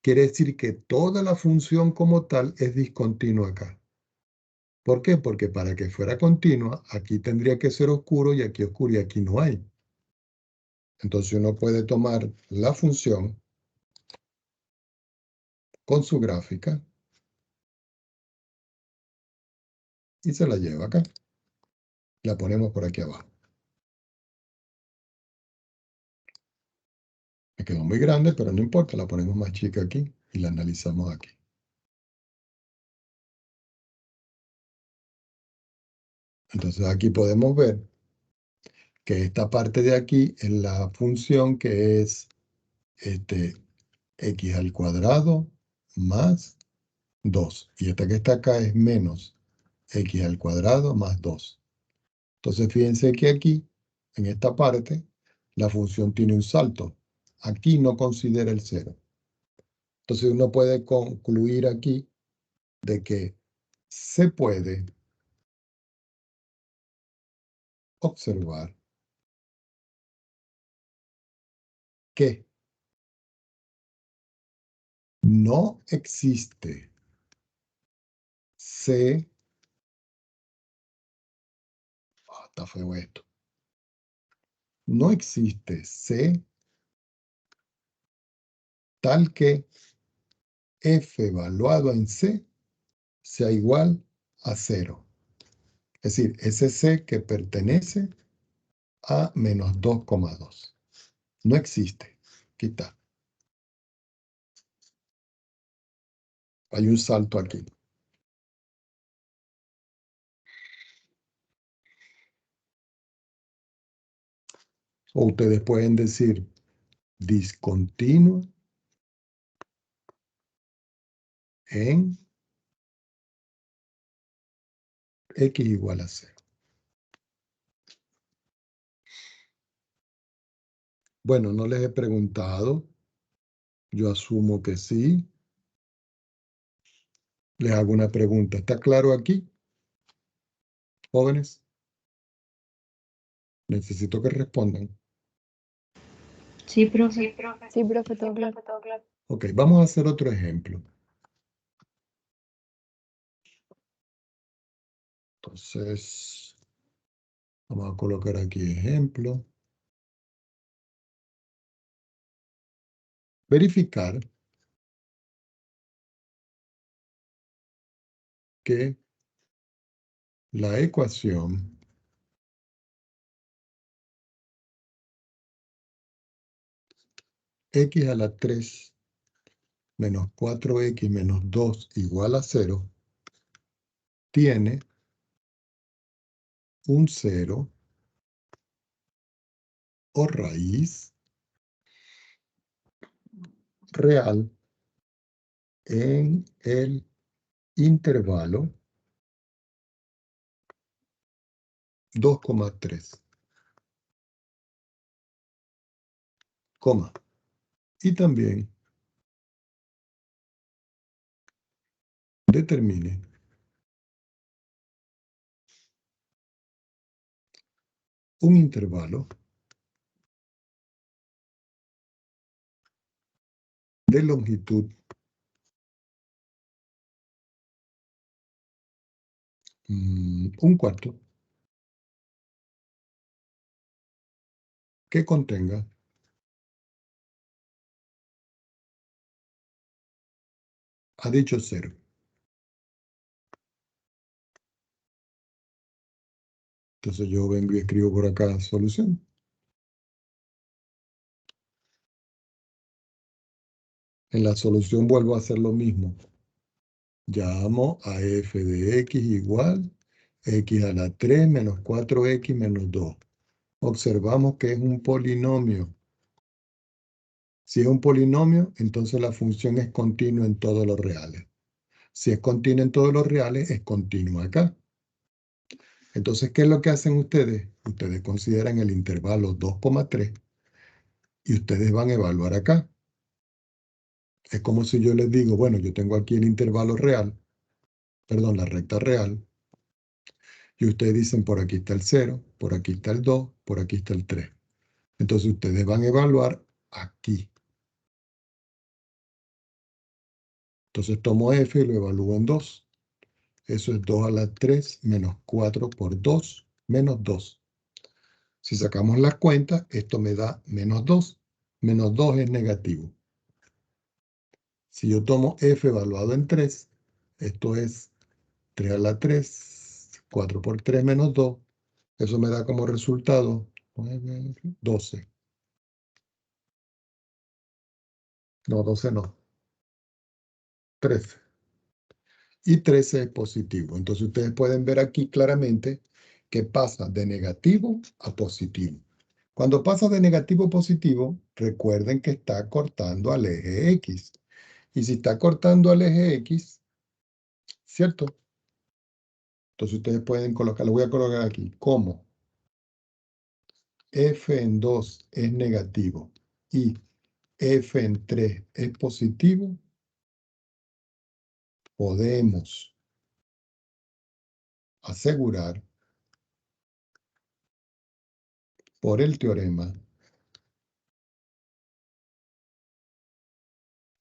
Quiere decir que toda la función como tal es discontinua acá. ¿Por qué? Porque para que fuera continua, aquí tendría que ser oscuro y aquí no hay. Entonces uno puede tomar la función con su gráfica y se la lleva acá. La ponemos por aquí abajo. Me quedó muy grande, pero no importa, la ponemos más chica aquí y la analizamos aquí. Entonces aquí podemos ver que esta parte de aquí es la función que es x al cuadrado más 2. Y esta que está acá es menos x al cuadrado más 2. Entonces fíjense que aquí, en esta parte, la función tiene un salto. Aquí no considera el 0. Entonces uno puede concluir aquí de que se puede observar que no existe C, está feo esto, no existe C tal que f evaluado en C sea igual a 0. Es decir, ese C que pertenece a menos 2,2. No existe. Aquí está. Hay un salto aquí. O ustedes pueden decir discontinuo en x igual a 0. Bueno, no les he preguntado. Yo asumo que sí. Les hago una pregunta. ¿Está claro aquí, jóvenes? Necesito que respondan. Sí, profe. Sí, profe, todo claro. Ok, vamos a hacer otro ejemplo. Entonces, vamos a colocar aquí ejemplo. Verificar que la ecuación x a la 3 menos 4x menos 2 igual a 0 tiene un 0 o raíz real en el intervalo 2,3, y también determine un intervalo de longitud un cuarto que contenga a dicho 0. Entonces yo vengo y escribo por acá solución. En la solución vuelvo a hacer lo mismo. Llamo a f de x igual x a la 3 menos 4x menos 2. Observamos que es un polinomio. Si es un polinomio, entonces la función es continua en todos los reales. Si es continua en todos los reales, es continua acá. Entonces, ¿qué es lo que hacen ustedes? Ustedes consideran el intervalo 2,3 y ustedes van a evaluar acá. Es como si yo les digo, bueno, yo tengo aquí el intervalo real, perdón, la recta real, y ustedes dicen, por aquí está el 0, por aquí está el 2, por aquí está el 3. Entonces, ustedes van a evaluar aquí. Entonces, tomo f y lo evalúo en 2. Eso es 2 a la 3 menos 4 por 2 menos 2. Si sacamos las cuentas, esto me da menos 2. Menos 2 es negativo. Si yo tomo f evaluado en 3, esto es 3 a la 3, 4 por 3 menos 2. Eso me da como resultado 9, 12. No, 12 no. 13. Y 13 es positivo. Entonces ustedes pueden ver aquí claramente que pasa de negativo a positivo. Cuando pasa de negativo a positivo, recuerden que está cortando al eje X. Y si está cortando al eje X, ¿cierto? Entonces ustedes pueden colocar, lo voy a colocar aquí, como f en 2 es negativo y f en 3 es positivo, podemos asegurar por el teorema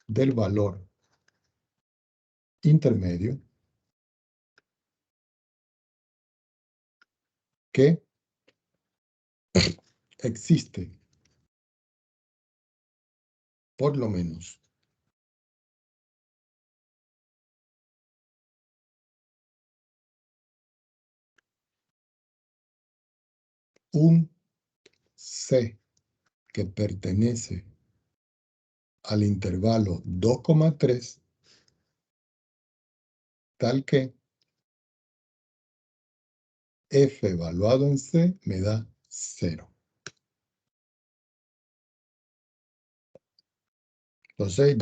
del valor intermedio que existe por lo menos un C que pertenece al intervalo 2,3 tal que f evaluado en C me da 0. Entonces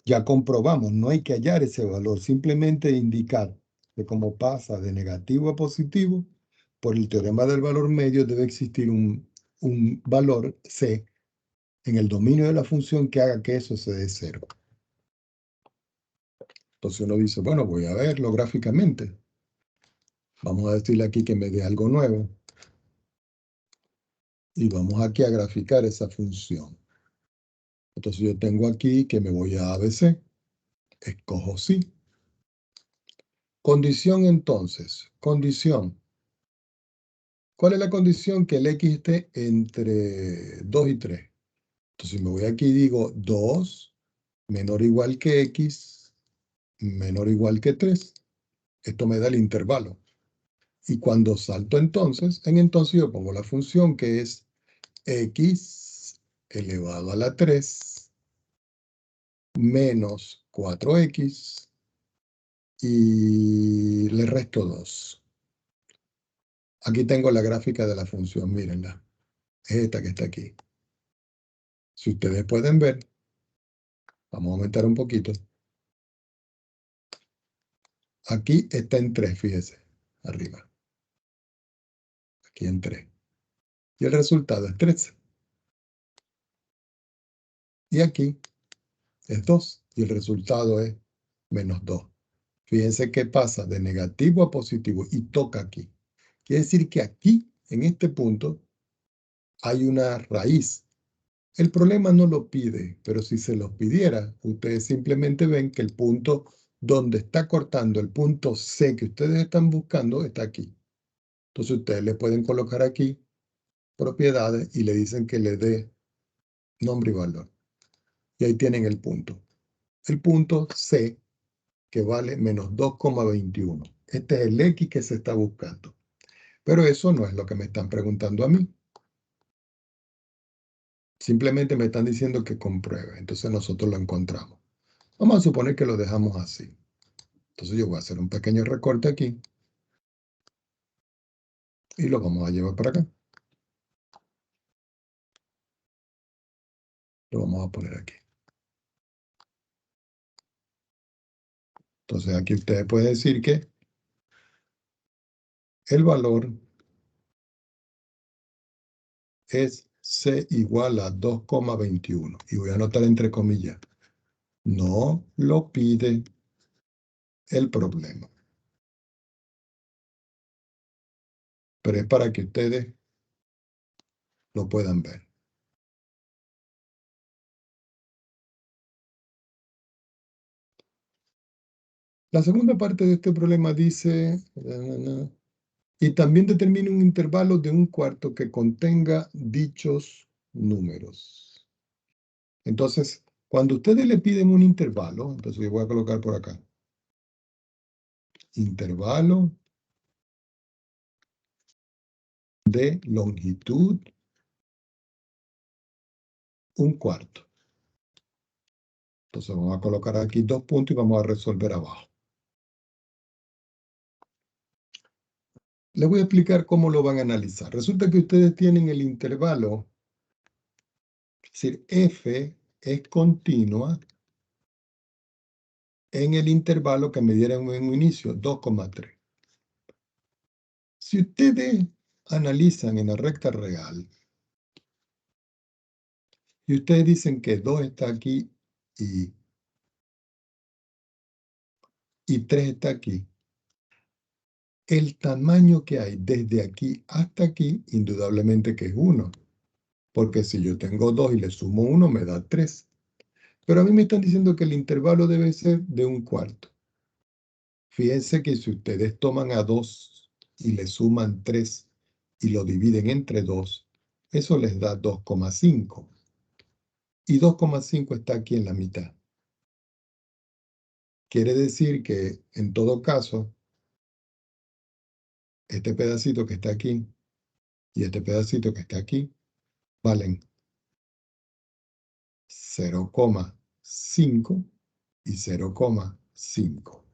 ya comprobamos, no hay que hallar ese valor, simplemente indicar que como pasa de negativo a positivo, por el teorema del valor medio debe existir un valor C en el dominio de la función que haga que eso se dé 0. Entonces uno dice, bueno, voy a verlo gráficamente. Vamos a decirle aquí que me dé algo nuevo. Y vamos aquí a graficar esa función. Entonces yo tengo aquí que me voy a ABC. Escojo sí. Condición entonces. Condición. ¿Cuál es la condición? Que el X esté entre 2 y 3. Entonces me voy aquí y digo 2 menor o igual que X menor o igual que 3. Esto me da el intervalo. Y cuando salto entonces, yo pongo la función que es X elevado a la 3 menos 4X y le resto 2. Aquí tengo la gráfica de la función, mírenla. Es esta que está aquí. Si ustedes pueden ver, vamos a aumentar un poquito. Aquí está en 3, fíjese, arriba. Aquí en 3. Y el resultado es 13. Y aquí es 2. Y el resultado es menos 2. Fíjense que pasa de negativo a positivo y toca aquí. Quiere decir que aquí, en este punto, hay una raíz. El problema no lo pide, pero si se los pidiera, ustedes simplemente ven que el punto donde está cortando, el punto C que ustedes están buscando, está aquí. Entonces ustedes le pueden colocar aquí propiedades y le dicen que le dé nombre y valor. Y ahí tienen el punto. El punto C, que vale menos 2,21. Este es el X que se está buscando. Pero eso no es lo que me están preguntando a mí. Simplemente me están diciendo que compruebe. Entonces nosotros lo encontramos. Vamos a suponer que lo dejamos así. Entonces yo voy a hacer un pequeño recorte aquí. Y lo vamos a llevar para acá. Lo vamos a poner aquí. Entonces aquí ustedes pueden decir que el valor es C igual a 2,21. Y voy a anotar entre comillas. No lo pide el problema. Pero es para que ustedes lo puedan ver. La segunda parte de este problema dice, y también determine un intervalo de 1/4 que contenga dichos números. Entonces, cuando ustedes le piden un intervalo, entonces yo voy a colocar por acá, intervalo de longitud 1/4. Entonces vamos a colocar aquí 2 puntos y vamos a resolver abajo. Les voy a explicar cómo lo van a analizar. Resulta que ustedes tienen el intervalo, es decir, f es continua en el intervalo que me dieron en un inicio, 2,3. Si ustedes analizan en la recta real, y ustedes dicen que 2 está aquí y 3 está aquí, el tamaño que hay desde aquí hasta aquí, indudablemente que es 1. Porque si yo tengo 2 y le sumo 1, me da 3. Pero a mí me están diciendo que el intervalo debe ser de 1/4. Fíjense que si ustedes toman a 2 y le suman 3 y lo dividen entre 2, eso les da 2,5. Y 2,5 está aquí en la mitad. Quiere decir que, en todo caso, este pedacito que está aquí y este pedacito que está aquí valen 0,5 y 0,5.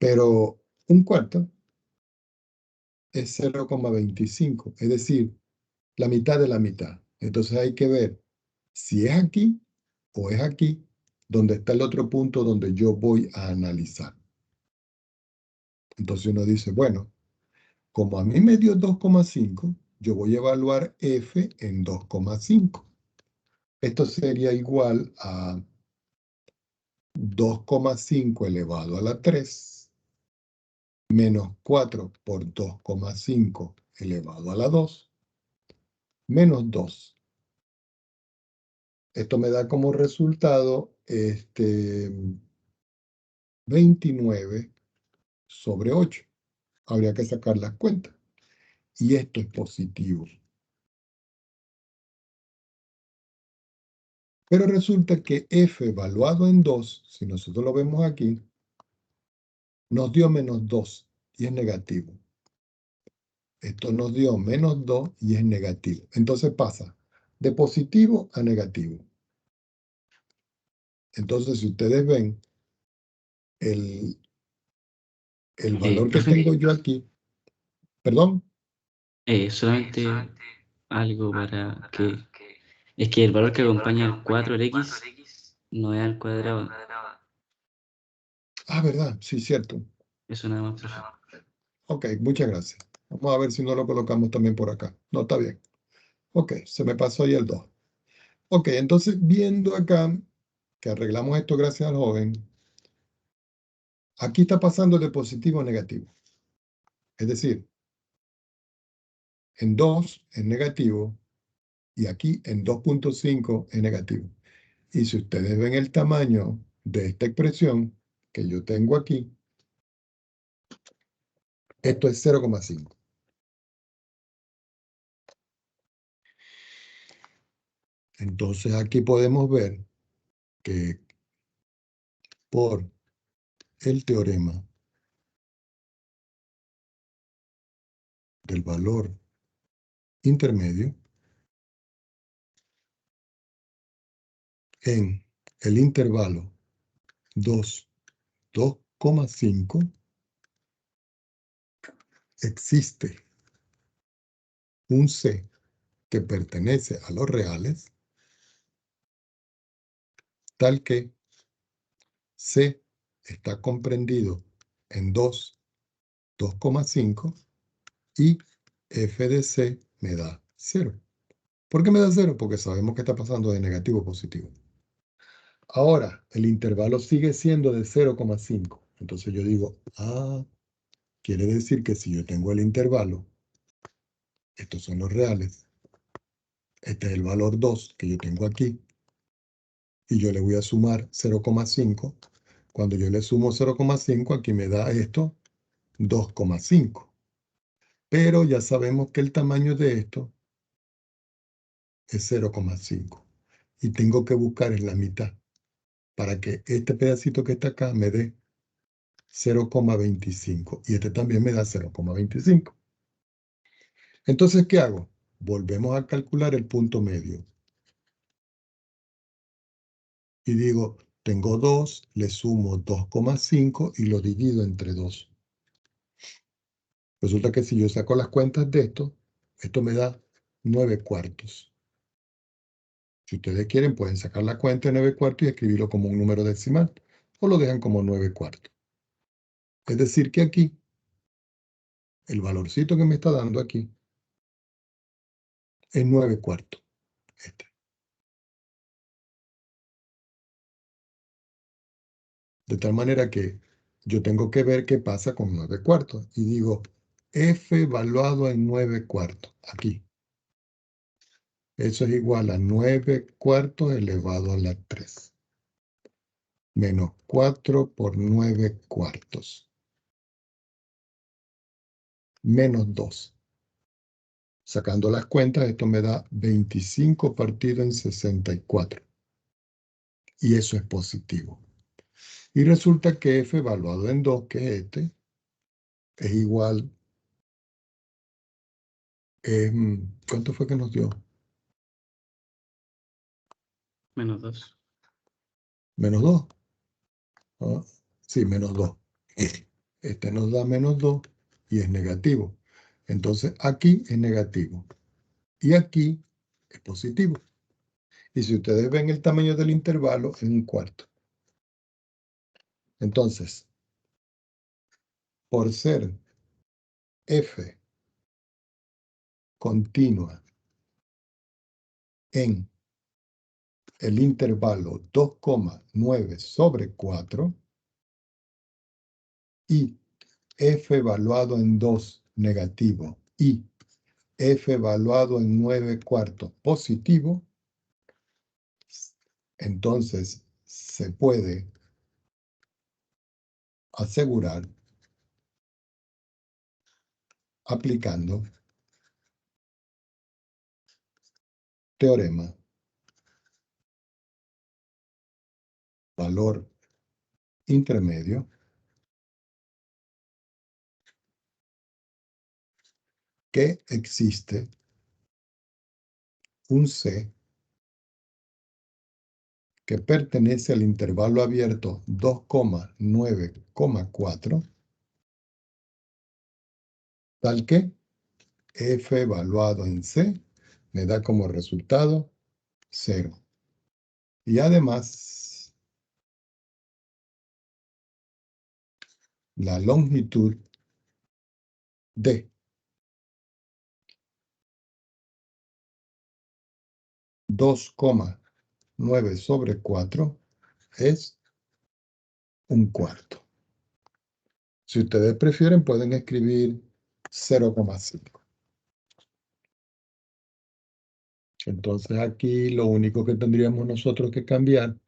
Pero 1/4 es 0,25, es decir, la mitad de la mitad. Entonces hay que ver si es aquí o es aquí donde está el otro punto donde yo voy a analizar. Entonces uno dice, bueno, como a mí me dio 2,5, yo voy a evaluar f en 2,5. Esto sería igual a 2,5 elevado a la 3 menos 4 por 2,5 elevado a la 2 menos 2. Esto me da como resultado 29 sobre 8. Habría que sacar las cuentas. Y esto es positivo. Pero resulta que f evaluado en 2, si nosotros lo vemos aquí, nos dio menos 2 y es negativo. Esto nos dio menos 2 y es negativo. Entonces pasa de positivo a negativo. Entonces, si ustedes ven el valor que Profe, tengo yo aquí, perdón, solamente algo para que... Es que el valor que acompaña al 4x no es al cuadrado. verdad, sí, cierto. Eso nada más, profe. Ok, muchas gracias. Vamos a ver si no lo colocamos también por acá. No, está bien. Ok, se me pasó ahí el 2. Ok, entonces viendo acá que arreglamos esto gracias al joven, aquí está pasando de positivo a negativo. Es decir, en 2 es negativo y aquí en 2,5 es negativo. Y si ustedes ven el tamaño de esta expresión que yo tengo aquí, esto es 0,5. Entonces aquí podemos ver que por el teorema del valor intermedio, en el intervalo 2,5 existe un C que pertenece a los reales, tal que C está comprendido en 2, 2,5 y f de c me da 0. ¿Por qué me da 0? Porque sabemos que está pasando de negativo a positivo. Ahora, el intervalo sigue siendo de 0,5. Entonces yo digo, quiere decir que si yo tengo el intervalo, estos son los reales, este es el valor 2 que yo tengo aquí, y yo le voy a sumar 0,5. Cuando yo le sumo 0,5, aquí me da esto 2,5. Pero ya sabemos que el tamaño de esto es 0,5. Y tengo que buscar en la mitad para que este pedacito que está acá me dé 0,25. Y este también me da 0,25. Entonces, ¿qué hago? Volvemos a calcular el punto medio. Y digo, tengo 2, le sumo 2,5 y lo divido entre 2. Resulta que si yo saco las cuentas de esto me da 9 cuartos. Si ustedes quieren, pueden sacar la cuenta de 9 cuartos y escribirlo como un número decimal, o lo dejan como 9 cuartos. Es decir, que aquí, el valorcito que me está dando aquí, es 9 cuartos. De tal manera que yo tengo que ver qué pasa con 9 cuartos. Y digo, f evaluado en 9 cuartos, aquí. Eso es igual a 9 cuartos elevado a la 3. Menos 4 por 9 cuartos. Menos 2. Sacando las cuentas, esto me da 25 partido en 64. Y eso es positivo. Y resulta que f evaluado en 2, que es este, es igual. ¿Cuánto fue que nos dio? Menos 2. Menos 2. Sí, menos 2. Este nos da menos 2 y es negativo. Entonces aquí es negativo. Y aquí es positivo. Y si ustedes ven el tamaño del intervalo, es un cuarto. Entonces, por ser f continua en el intervalo 2,9 sobre 4 y f evaluado en 2 negativo y f evaluado en 9 cuartos positivo, entonces se puede asegurar aplicando teorema valor intermedio que existe un C que pertenece al intervalo abierto 2,9,4, tal que f evaluado en C me da como resultado 0. Y además, la longitud de 2,9 sobre 4 es un cuarto. Si ustedes prefieren, pueden escribir 0,5. Entonces aquí lo único que tendríamos nosotros que cambiar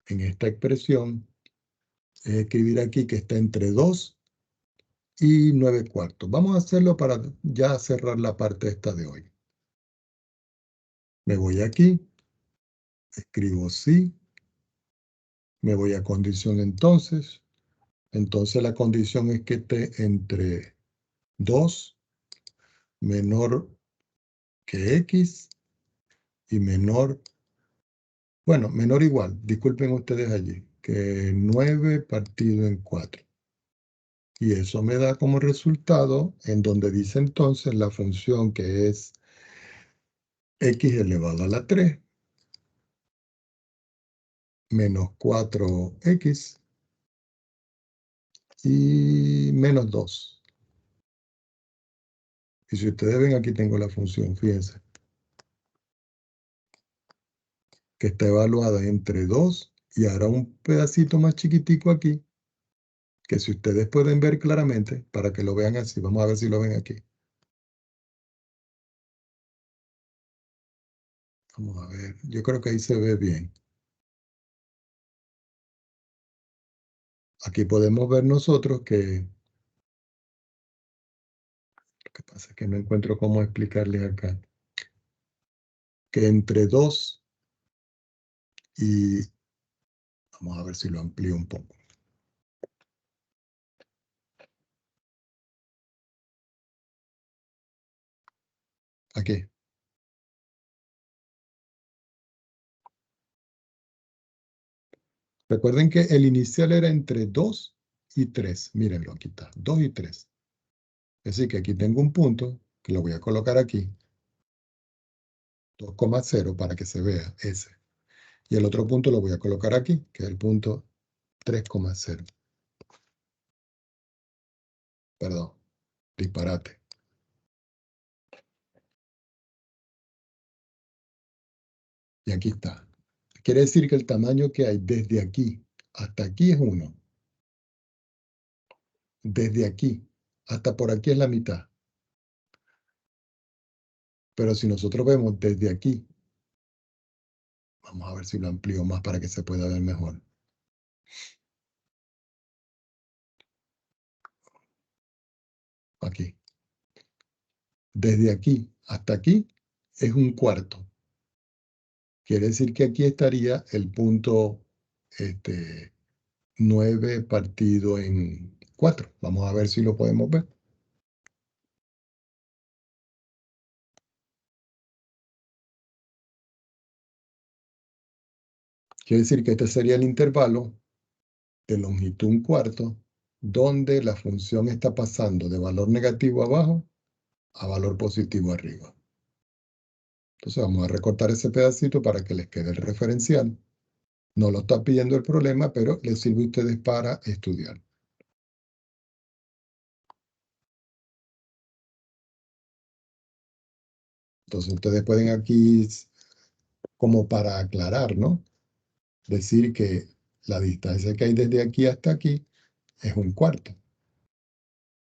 en esta expresión es escribir aquí que está entre 2 y 9 cuartos. Vamos a hacerlo para ya cerrar la parte esta de hoy. Me voy aquí, escribo sí, me voy a condición entonces. Entonces la condición es que esté entre 2 menor que x y menor, bueno, menor igual, disculpen ustedes allí, que 9 partido en 4. Y eso me da como resultado, en donde dice entonces la función que es x elevado a la 3 menos 4x y menos 2. Y si ustedes ven, aquí tengo la función, fíjense, que está evaluada entre 2 y ahora un pedacito más chiquitico aquí, que si ustedes pueden ver claramente, para que lo vean así, vamos a ver si lo ven aquí. Vamos a ver, yo creo que ahí se ve bien. Aquí podemos ver nosotros que, lo que pasa es que no encuentro cómo explicarles acá, que entre 2 y, vamos a ver si lo amplío un poco. Aquí. Recuerden que el inicial era entre 2 y 3. Mírenlo, aquí está, 2 y 3. Es decir, que aquí tengo un punto que lo voy a colocar aquí, 2,0 para que se vea ese. Y el otro punto lo voy a colocar aquí, que es el punto 3,0. Perdón, disparate. Y aquí está. Quiere decir que el tamaño que hay desde aquí hasta aquí es 1. Desde aquí hasta por aquí es la mitad. Pero si nosotros vemos desde aquí, vamos a ver si lo amplío más para que se pueda ver mejor. Aquí. Desde aquí hasta aquí es 1/4. Quiere decir que aquí estaría el punto 9 partido en 4. Vamos a ver si lo podemos ver. Quiere decir que este sería el intervalo de longitud 1/4, donde la función está pasando de valor negativo abajo a valor positivo arriba. Entonces vamos a recortar ese pedacito para que les quede el referencial. No lo está pidiendo el problema, pero les sirve a ustedes para estudiar. Entonces ustedes pueden aquí, como para aclarar, ¿no? Decir que la distancia que hay desde aquí hasta aquí es 1/4.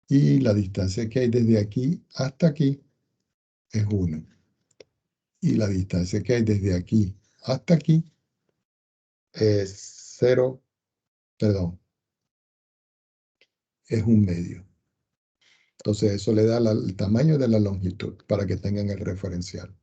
Y la distancia que hay desde aquí hasta aquí es 1. Y la distancia que hay desde aquí hasta aquí es 0, perdón, es 1/2. Entonces eso le da el tamaño de la longitud para que tengan el referencial.